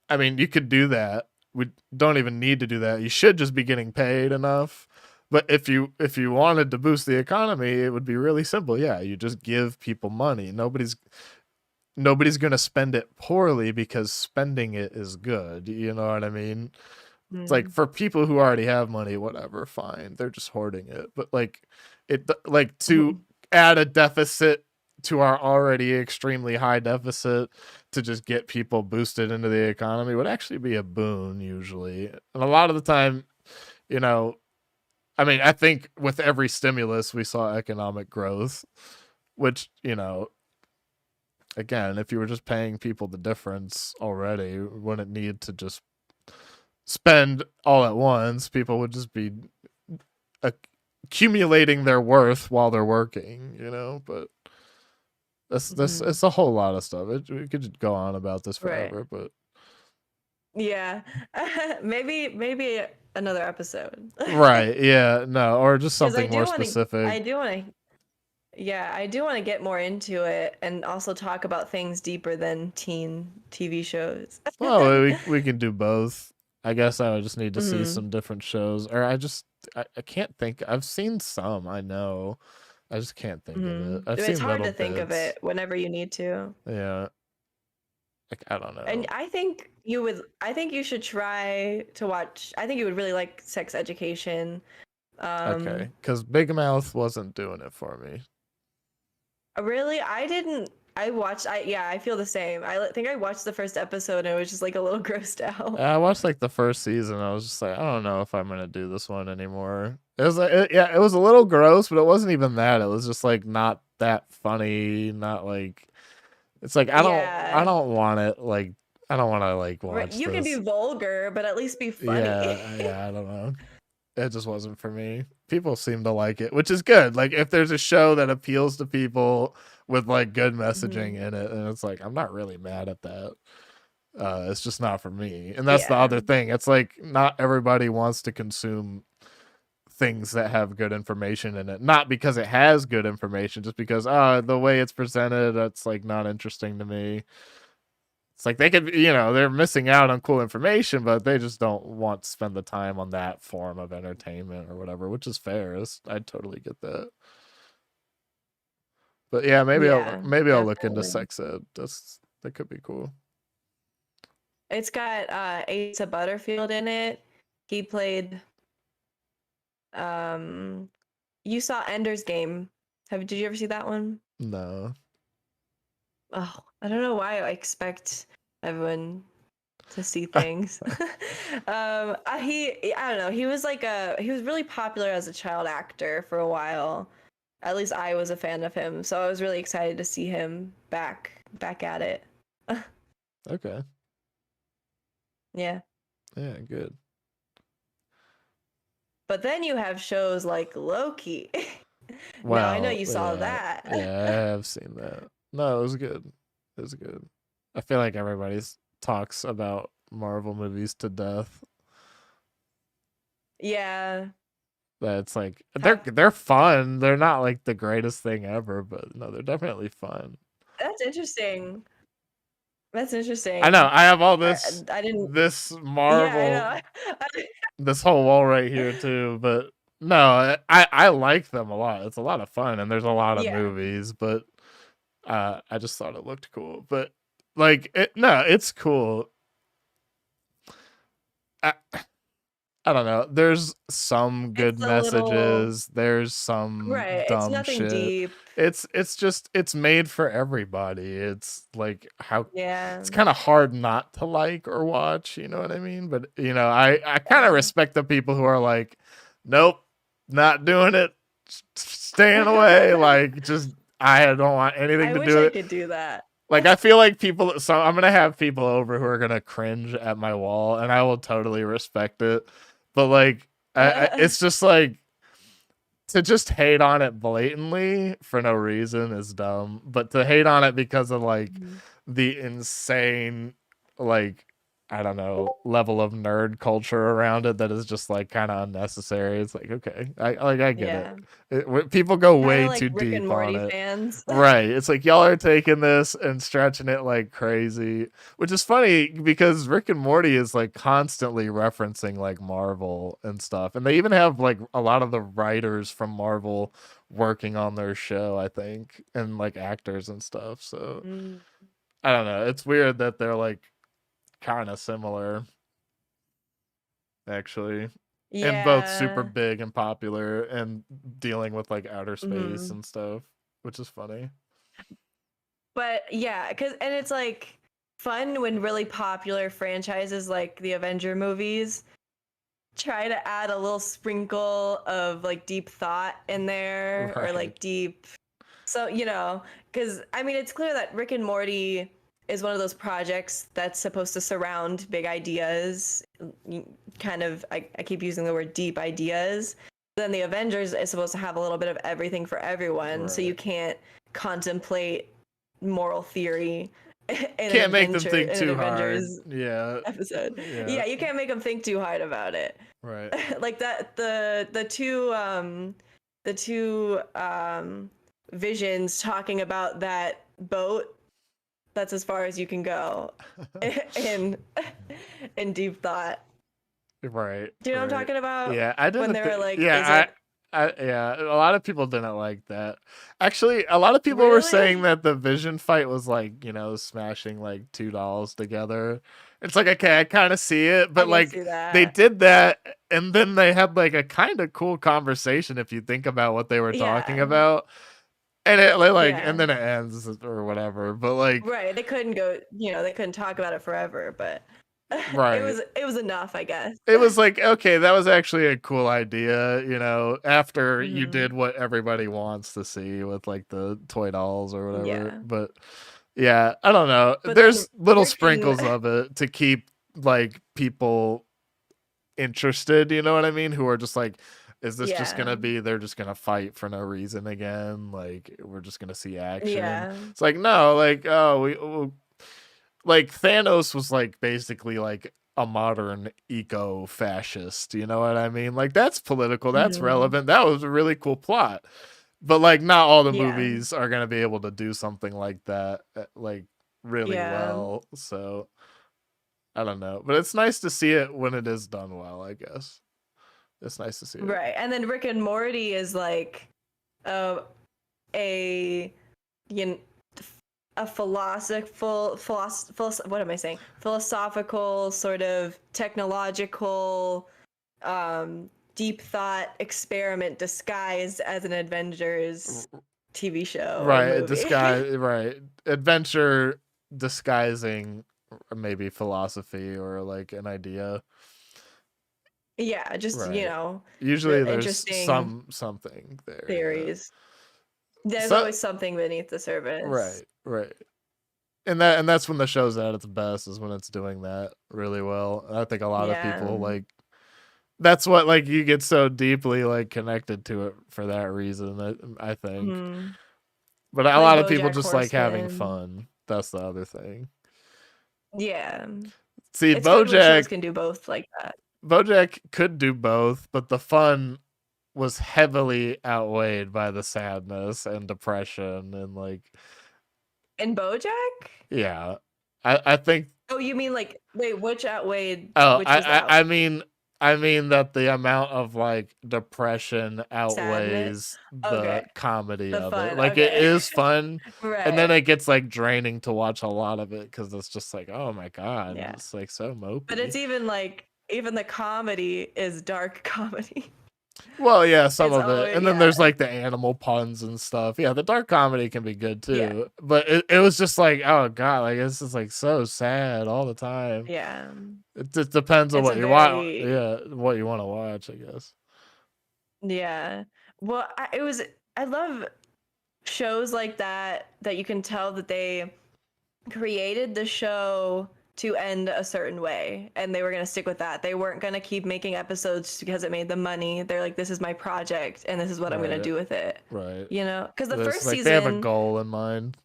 I mean, you could do that. We don't even need to do that. You should just be getting paid enough. But if you wanted to boost the economy, it would be really simple. Yeah, you just give people money. Nobody's gonna spend it poorly because spending it is good. You know what I mean? It's like mm, for people who already have money, whatever, fine. They're just hoarding it. But like to add a deficit to our already extremely high deficit to just get people boosted into the economy would actually be a boon usually. And a lot of the time, you know, I mean, I think with every stimulus we saw economic growth, which, again, if you were just paying people the difference already, wouldn't need to just spend all at once. People would just be accumulating their worth while they're working. But this mhm. it's a whole lot of stuff. We could go on about this Right. forever, but Yeah. Maybe another episode. right, yeah, no, or just Because something more specific. I do want to, yeah, I do want to get more into it and also talk about things deeper than teen TV shows. Well, we can do both. I guess I would just need to see Hmm. some different shows, or I can't think. I've seen some, I know. I just can't think of Hmm. it. I've It's seen hard little to think of bits. it whenever you need to. Yeah, like I don't And know. I think you should try to watch, I think you would really like Sex Education. Okay, Um, because Big Mouth wasn't doing it for me. Really? I didn't. I watched. Yeah, I feel the same. Think I watched the first episode and it was just like a little grossed out. I watched like the first season. I was just like, I don't know if I'm gonna do this one anymore. It was like, yeah, it was a little gross, but it wasn't even that. It was just like not that funny. Not like it's like I Yeah. don't want it. Like I don't want to like Right. watch You can be this. vulgar, but at least be funny. Yeah, I don't know. It just wasn't for me. People seem to like it, which is good. Like if there's a show that appeals to people with like good messaging Hmm. in it, and it's like I'm not really mad at that. It's just not for me. And that's the Yeah. other thing. It's like not everybody wants to consume things that have good information in it. Not because it has good information, just because the way it's presented, that's like not interesting to me. It's like they could, they're missing out on cool information, but they just don't want to spend the time on that form of entertainment or whatever, which is fair. I totally get that. But yeah, Yeah, maybe I'll look into definitely. sex ed. That could be cool. It's got Asa Butterfield in it. He played um you saw Ender's Game. Did you ever see that one? No. Oh, I don't know why I expect everyone to see things. I don't know. He was really popular as a child actor for a while. At least I was a fan of him, so I was really excited to see him back at it. Okay. Yeah. Yeah, good. But then you have shows like Loki. Now I know Well, you saw yeah, that. yeah, I have seen that. No, it was good. It was good. I feel like everybody's talks about Marvel movies to death. Yeah. That's like How they're fun. They're not like the greatest thing ever, but no, they're definitely fun. that's interesting. That's I know. interesting. I have all I this I didn't this Yeah, Marvel I know. this whole wall right here too, but no, I like them a lot. It's a lot of fun and there's a lot of Yeah. movies, but I just thought it looked cool. But like no, it's cool. I, I don't know. There's some good It's a little messages. There's some right. It's dumb nothing shit. deep. It's just it's made for everybody. It's like how Yeah. it's kind of hard not to like or watch, you know what I mean? But you know, I kind of Yeah. respect the people who are like, nope, not doing it, staying away. Like just I don't want anything I to wish do I with it. could do that. Like I feel like people. So I'm gonna have people over who are gonna cringe at my wall, and I will totally respect it. But like, it's just like to just hate on it blatantly for no reason is dumb. But to hate on it because of like Mhm. the insane, like I don't know, level of nerd culture around it that is just like kind of unnecessary. It's like okay, I get it. Yeah. People go Kind of way like too Rick and deep on Morty it. fans. Right. It's like y'all are taking this and stretching it like crazy, which is funny because Rick and Morty is like constantly referencing like Marvel and stuff. And they even have like a lot of the writers from Marvel working on their show, I think, and like actors and stuff. So Mm. I don't know. It's weird that they're like kind of similar, actually. And both super Yeah. big and popular and dealing with like outer space Hmm. and stuff, which is funny. But yeah, and it's like fun when really popular franchises like the Avenger movies try to add a little sprinkle of like deep thought in there or Right. like deep. So, because I mean, it's clear that Rick and Morty is one of those projects that's supposed to surround big ideas, kind of, I keep using the word deep ideas. Then the Avengers is supposed to have a little bit of everything for everyone, so you Right. can't contemplate moral theory Can't make them think in an too hard. Avengers Yeah. episode. Yeah. Yeah, you can't make them think too hard about it. Right. Like that the two visions talking about that boat, that's as far as you can go in in deep thought. Right. Do you know what I'm Right. talking about? Yeah, I When didn't they were think. like, is Yeah, it yeah. A lot of people didn't like that. Actually, a lot of people were saying really? that the Vision fight was like, smashing like two dolls together. It's like okay, I kind of see it, I but can like see they that. did that, and then they had like a kind of cool conversation if you think about what they were talking Yeah. about, and it like, and Yeah. then it ends or whatever. But like, Right. They couldn't go, they couldn't talk about it forever, but right. it was enough, I guess. It was like, okay, that was actually a cool idea, after you Hmm. did what everybody wants to see with like the toy dolls or whatever. Yeah. But yeah, I don't know. But then There's little Rick and sprinkles of it to keep like people interested, you know what I mean? Who are just like, is this just yeah. gonna be they're just gonna fight for no reason again? Like we're just gonna see action. Yeah. It's like no, like oh like Thanos was like basically like a modern eco-fascist, you know what I mean? Like that's political, that's Hmm. relevant. That was a really cool plot. But like not all the Yeah. movies are going to be able to do something like that like really Yeah. well. So I don't know. But it's nice to see it when it is done well, I guess. It's nice to see it. Right. And then Rick and Morty is like uh, a you know, a what am I saying? Philosophical, sort of technological, deep thought experiment disguised as an Avengers TV show or Right, movie. disguise, right, adventure disguising maybe philosophy or like an idea. Yeah, just, Right. real Usually there's interesting something there, yeah. theories. There's So always something beneath the surface. right, right. And that's when the show's at its best, is when it's doing that really well. I think a lot of Yeah. people like that's what, like, you get so deeply like connected to it for that reason. I think, Hmm. but a Like lot of people BoJack just like having Horseman. fun. That's the other thing. Yeah. See, It's good when shows BoJack can do both like that. BoJack could do both, but the fun was heavily outweighed by the sadness and depression and like, In BoJack? yeah. I think Oh, you mean like wait, which outweighed oh, which was the I mean that the amount of like depression sadness? outweighs the Okay. comedy The of it. fun. Like, it Okay. is fun, and then Right. it gets like draining to watch a lot of it because it's just like, oh my god, Yeah. it's like so But mopey. it's even like even the comedy is dark comedy. Well, yeah, some It's of it. always And then yeah. there's like the animal puns and stuff. Yeah, the dark comedy can be good Yeah. too. But it was just like, oh god, like this is like so sad all the time. Yeah. It just depends on It's a what you want. very Yeah, what you want to watch, I guess. yeah. Well, I love shows like that you can tell that they created the show to end a certain way and they were going to stick with that. They weren't going to keep making episodes because it made them money. They're like, this is my project and this is what I'm going to Right. do with it. Right. Because the It's first like they have a season, goal in mind.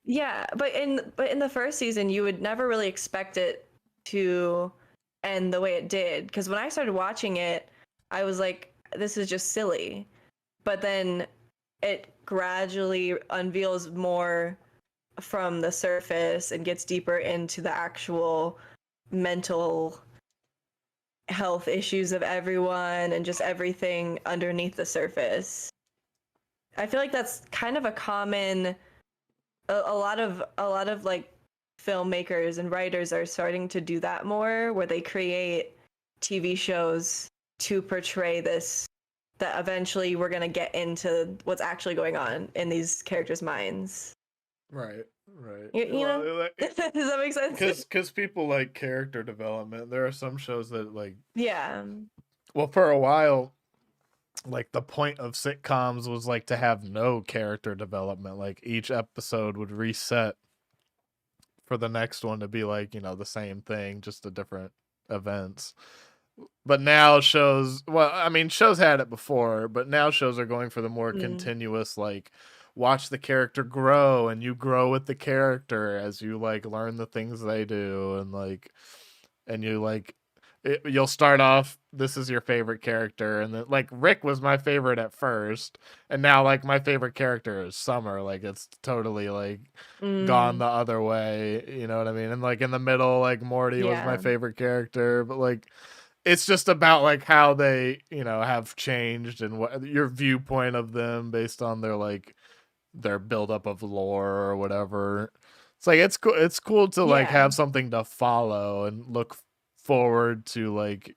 yeah, but in the first season you would never really expect it to end the way it did because when I started watching it, I was like, this is just silly. But then it gradually unveils more from the surface and gets deeper into the actual mental health issues of everyone and just everything underneath the surface. I feel like that's kind of a common a lot of like filmmakers and writers are starting to do that more where they create TV shows to portray this that eventually we're going to get into what's actually going on in these characters' minds. Right. Right. You know? Well, Does that make sense? because people like character development. There are some shows that like, Yeah. well, for a while, like the point of sitcoms was like to have no character development. Like each episode would reset for the next one to be like, the same thing, just a different events. But now shows, well, I mean, shows had it before, but now shows are going for the more Mm. continuous, like, watch the character grow and you grow with the character as you like learn the things they do, and like, and you like you'll start off, this is your favorite character, and then like Rick was my favorite at first, and now like my favorite character is Summer. Like it's totally like gone Mm. the other way, you know what I mean? And like in the middle, like Morty was my Yeah. favorite character, but like it's just about like how they, have changed and what your viewpoint of them based on their like their buildup of lore or whatever. It's like it's cool to like Yeah. have something to follow and look forward to like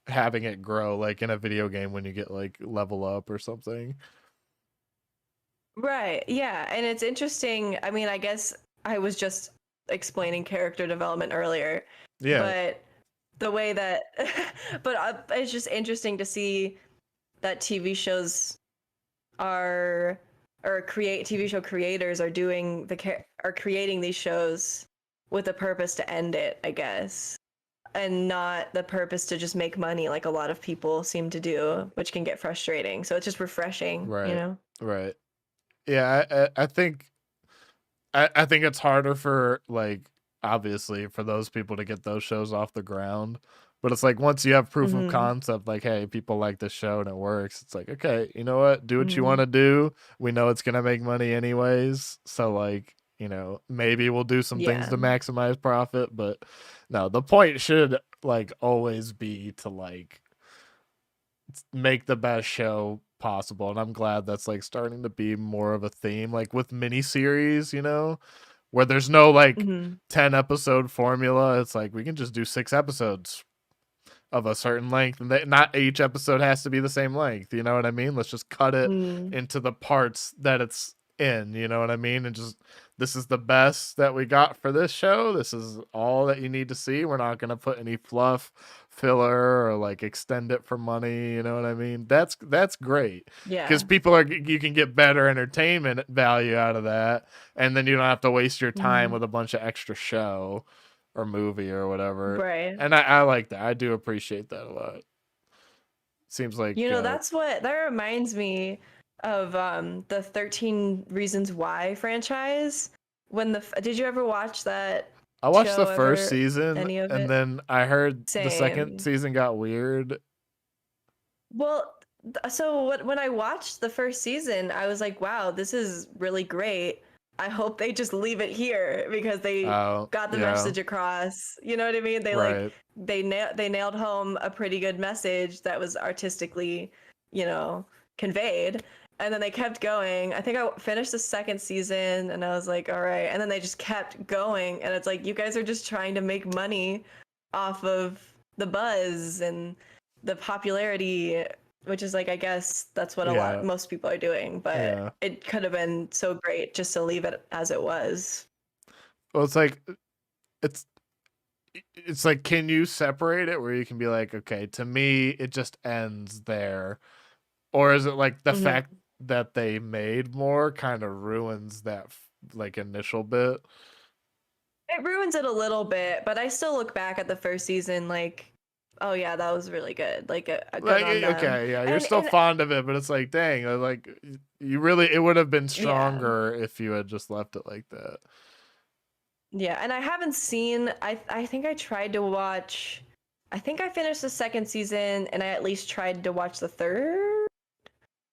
having it grow, like in a video game when you get like level up or something. Right. Yeah. And it's interesting. I mean, I guess I was just explaining character development earlier, Yeah. but the way that, but it's just interesting to see that TV shows are, or create TV show creators are doing are creating these shows with a purpose to end it, I guess, and not the purpose to just make money like a lot of people seem to do, which can get frustrating. So it's just refreshing, you Right. know? Right. Yeah, I think it's harder for like obviously for those people to get those shows off the ground. But it's like once you have proof of Mm-hmm. concept, like, hey, people like this show and it works, it's like, okay, you know what? Do what you want Mm-hmm. to do. We know it's gonna make money anyways. So like, maybe we'll do some things Yeah. to maximize profit, but no, the point should like always be to like make the best show possible, and I'm glad that's like starting to be more of a theme, like with miniseries, where there's no like Hmm. 10 episode formula. It's like we can just do 6 episodes of a certain length, and not each episode has to be the same length. You know what I mean? Let's just cut it Mm. into the parts that it's in. You know what I mean? And just, this is the best that we got for this show. This is all that you need to see. We're not gonna put any fluff, filler, or like extend it for money. You know what I mean? That's great, because Yeah. you can get better entertainment value out of that, and then you don't have to waste your time Hmm. with a bunch of extra show or movie or whatever. Right. And I like that. I do appreciate that a lot. Seems like That reminds me of the 13 Reasons Why franchise. Did you ever watch that I watched the show first ever? season, Any of and it? then I heard the second Same. season got weird. Well, when I watched the first season, I was like, wow, this is really great. I hope they just leave it here because they Oh, got the yeah, message across. You know what I mean? right. They nailed home a pretty good message that was artistically, you know, conveyed. And then they kept going. I think I finished the second season and I was like, all right. And then they just kept going. And it's like, you guys are just trying to make money off of the buzz and the popularity, which is like, I guess that's what Yeah, most people are doing, but yeah. it could have been so great just to leave it as it was. Well, it's it's like, can you separate it where you can be like, okay, to me, it just ends there, or is it like the Hmm. fact that they made more kind of ruins that like initial bit? It ruins it a little bit, but I still look back at the first season like, oh yeah, that was really good. Like a good Like, on them. okay, yeah, you're And still fond of it, but it's like, dang, like you really, it would have been yeah. stronger if you had just left it like that. Yeah, and I haven't seen I think I tried to watch I think I finished the second season and I at least tried to watch the third,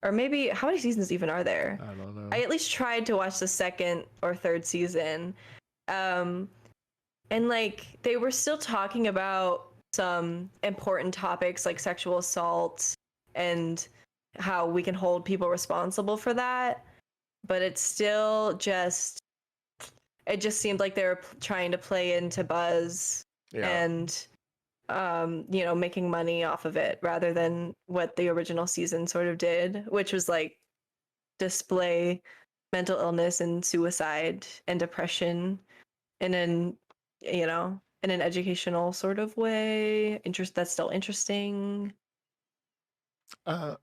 or maybe how many seasons even are there? I don't I know. at least tried to watch the second or third season. Um and like they were still talking about some important topics like sexual assault and how we can hold people responsible for that, but it's still just it just seemed like they were trying to play into buzz Yeah. and making money off of it rather than what the original season sort of did, which was like display mental illness and suicide and depression in an in an educational sort of way. That's still interesting. Uh,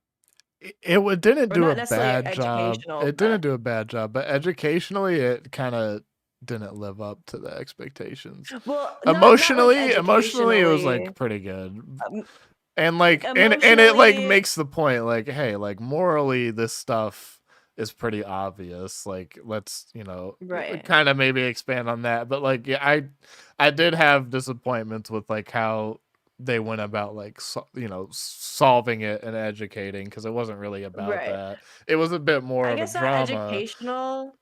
it didn't Or do a not necessarily bad job. educational, It didn't but do a bad job, but educationally, it kind of didn't live up to the expectations. well, not like Emotionally, it was like educationally. pretty good. Um, And like, and it like Emotionally, makes the point, like, hey, like morally this stuff is pretty obvious, like let's right, kind of maybe expand on that. But like, yeah, I did have disappointments with like how they went about like solving it and educating, because it wasn't really about right. that. It was a bit more I of a guess not drama. educational.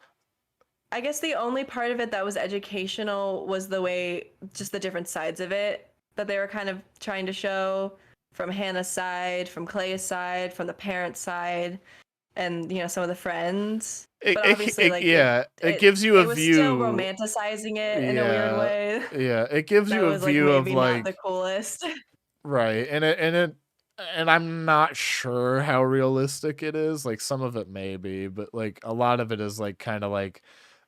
I guess the only part of it that was educational was the way, just the different sides of it that they were kind of trying to show from Hannah's side, from Clay's side, from the parents' side, and some of the friends. But obviously, like Yeah, it gives you a it was still view. romanticizing it in a weird Yeah, way yeah, it gives that you a was like view of maybe not the like, coolest. right, and I'm not sure how realistic it is. Like some of it may be, but like a lot of it is like kind of like,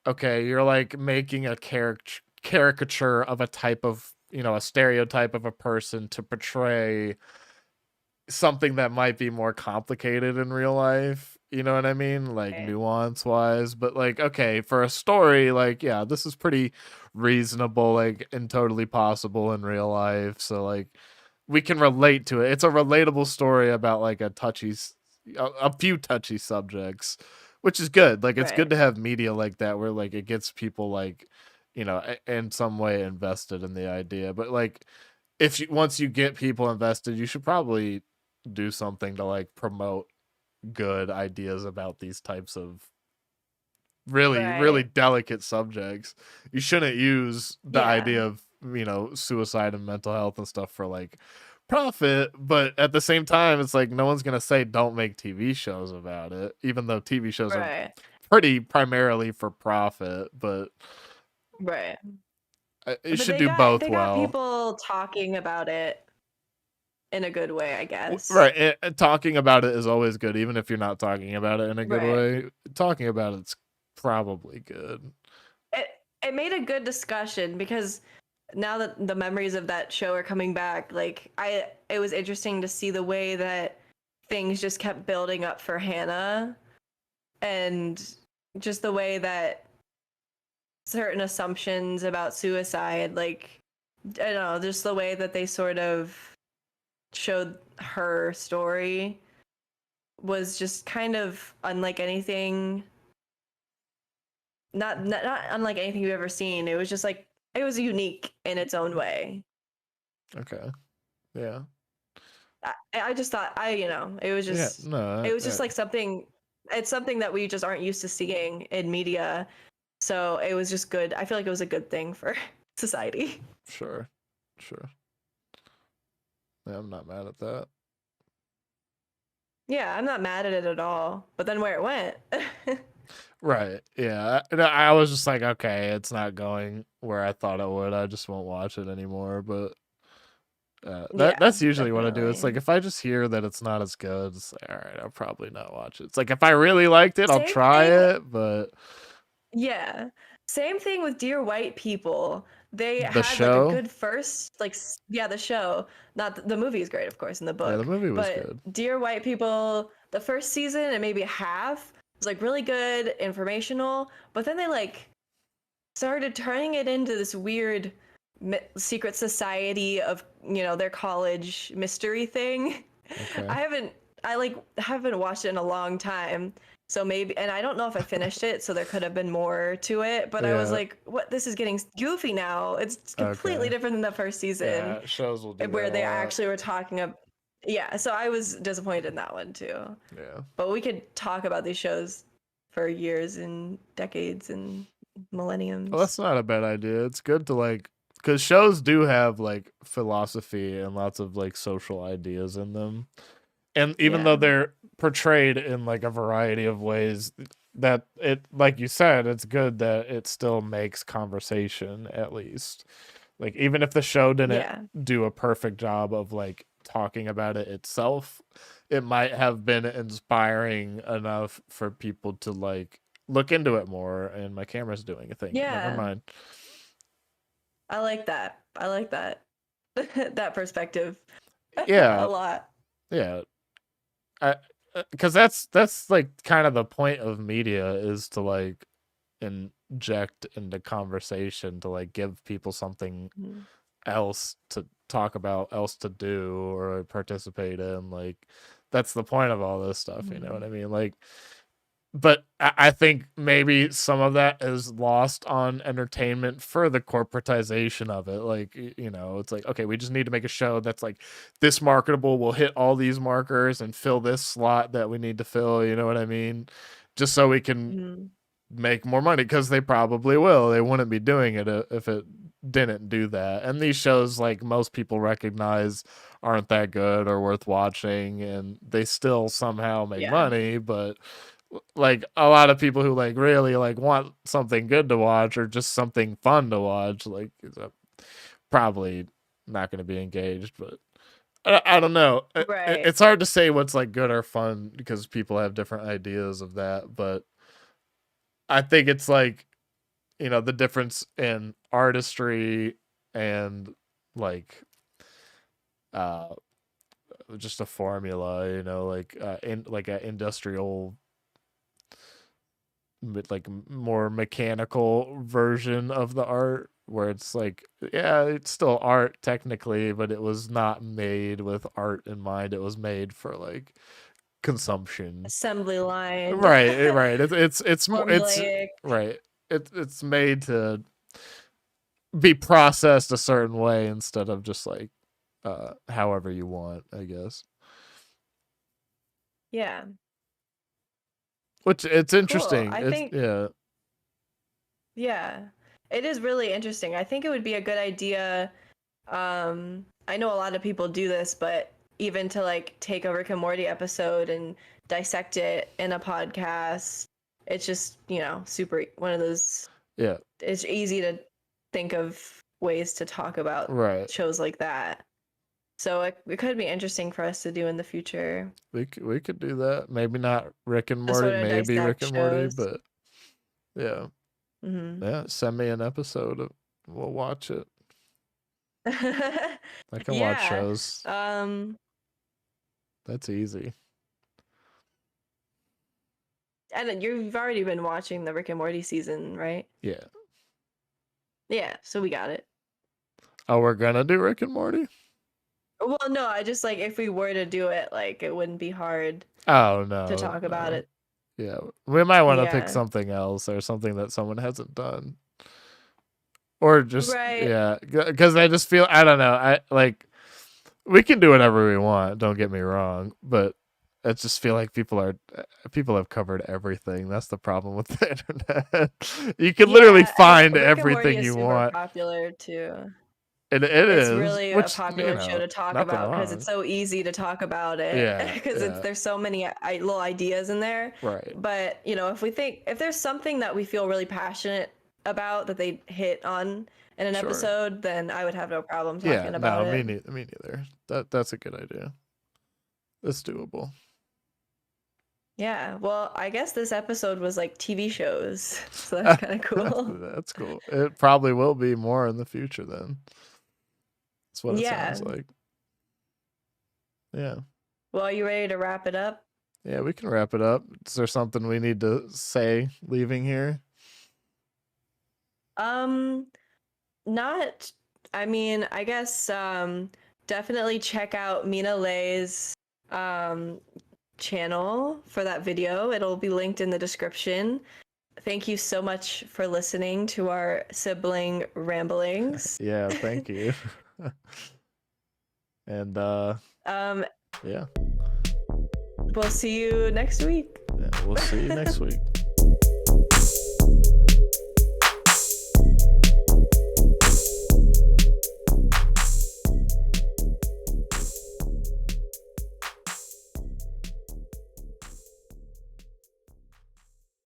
okay, you're like making a caricature of a type of, a stereotype of a person to portray something that might be more complicated in real life. You know what I mean? Like Right. nuance wise, but like, okay, for a story, like, yeah, this is pretty reasonable, like, and totally possible in real life. So like, we can relate to it. It's a relatable story about like a few touchy subjects, which is good. Like, it's good Right. to have media like that where like it gets people like, in some way invested in the idea. But like, if you once you get people invested, you should probably do something to like promote good ideas about these types of really, really Right. delicate subjects. You shouldn't use the Yeah. idea of, suicide and mental health and stuff for like profit, but at the same time, it's like no one's gonna say don't make TV shows about it, even though TV shows are Right. pretty primarily for profit. But Right. it But should do both they got well. people talking about it in a good way, I guess. Right, talking about it is always good, even if you're not talking about it in a good Right. way. Talking about it's probably good. It it made a good discussion because now that the memories of that show are coming back, like it was interesting to see the way that things just kept building up for Hannah and just the way that certain assumptions about suicide, like I don't know, just the way that they sort of showed her story was just kind of unlike anything not unlike anything you've ever seen. It was just like it was unique in its own way. Okay, yeah, I just thought yeah, no, it was just like something it's something that we just aren't used to seeing in media. So it was just good. I feel like it was a good thing for society. sure, sure. Yeah, I'm not mad at that. Yeah, I'm not mad at it at all. But then where it went. Right. Yeah. I was just like, okay, it's not going where I thought it would. I just won't watch it anymore. But Yeah, that's usually what I do. It's like definitely. if I just hear that it's not as good, it's like, all right, I'll probably not watch it. It's like if I really liked it, I'll Same try thing. it. But Yeah. Same thing with Dear White People. They the had like a show, good first, yeah, the show. Not the movie is great, of course, in the yeah, the book. movie was But good. Dear White People, the first season and maybe half was like really good, informational. But then they like started turning it into this weird secret society of their college mystery thing. Okay. I haven't watched it in a long time, so maybe, and I don't know if I finished it, so there could have been more to it, but I was Yeah. like, what, this is getting goofy now. It's completely Okay. different than the first season Yeah. Shows will do that where a they lot. actually were talking about. Yeah, so I was disappointed in that one too. Yeah. But we could talk about these shows for years and decades and Well, millenniums. that's not a bad idea. It's good to like, because shows do have like philosophy and lots of like social ideas in them. And even though Yeah. they're portrayed in like a variety of ways, that it, like you said, it's good that it still makes conversation at least. Like even if the show didn't Yeah. do a perfect job of like talking about it itself, it might have been inspiring enough for people to like look into it more. And my camera's doing a thing. Never Yeah. mind. I like that. I like that. That perspective a Yeah, lot. yeah. I because that's like kind of the point of media is to like inject into conversation to like give people something Mhm. else to talk about, else to do or participate in. Like that's the point of all this stuff, you know what Mhm. I mean? Like but I think maybe some of that is lost on entertainment for the corporatization of it. Like, it's like, okay, we just need to make a show that's like this marketable, will hit all these markers and fill this slot that we need to fill. You know what I mean? Just so we can Mhm. make more money because they probably will. They wouldn't be doing it if it didn't do that. And these shows, like most people recognize, aren't that good or worth watching, and they still somehow make Yeah. money. But like a lot of people who like really like want something good to watch or just something fun to watch, like probably not going to be engaged. But I don't know. Right. It's hard to say what's like good or fun because people have different ideas of that. But I think it's like the difference in artistry and like uh just a formula, like in like an industrial like more mechanical version of the art where it's like, yeah, it's still art technically, but it was not made with art in mind. It was made for like consumption. Assembly line. Right. It's more it's Formulaic. right. It's made to be processed a certain way instead of just like however you want, I guess. Yeah. Which it's Cool. interesting. I It's think yeah. yeah. It is really interesting. I think it would be a good idea. I know a lot of people do this, but even to like take a Rick and Morty episode and dissect it in a podcast, it's just, super one of those. Yeah. It's easy to think of ways to talk about Right. shows like that. So it could be interesting for us to do in the future. We could do that. Maybe not Rick and Just Morty, sort of maybe Rick dissect and Morty, shows. but yeah. Mm-hmm. Yeah, send me an episode. We'll watch it. I can watch Yeah. shows. That's easy. And you've already been watching the Rick and Morty season, right? Yeah. Yeah, so we got it. Oh, we're gonna do Rick and Morty? Well, no, I just like if we were to do it, like it wouldn't be hard Oh no. to talk about it. Yeah. We might want to pick Yeah. something else or something that someone hasn't done. Or just Right. yeah, because I just feel I don't know. I like we can do whatever we want. Don't get me wrong, but I just feel like people have covered everything. That's the problem with the internet. You can literally Yeah, and find Rick and Morty everything is you super want. popular too. It It's is, really which a popular show to talk nothing about because wrong. it's so easy to talk about it. Yeah, because yeah. there's so many little ideas in there. Right. But if there's something that we feel really passionate about that they hit on in an Sure. episode, then I would have no problem talking about it. Me neither. That's a good idea. It's doable. Yeah, well, I guess this episode was like TV shows, so that's kind of cool. That's cool. It probably will be more in the future then. That's what it sounds like. Yeah. Well, are you ready to wrap it up? Yeah, we can wrap it up. Is there something we need to say leaving here? Not, I mean, I guess definitely check out Mina Lay's channel for that video. It'll be linked in the description. Thank you so much for listening to our sibling ramblings. Yeah, thank you. And yeah. We'll see you next week. Yeah, we'll see you next week.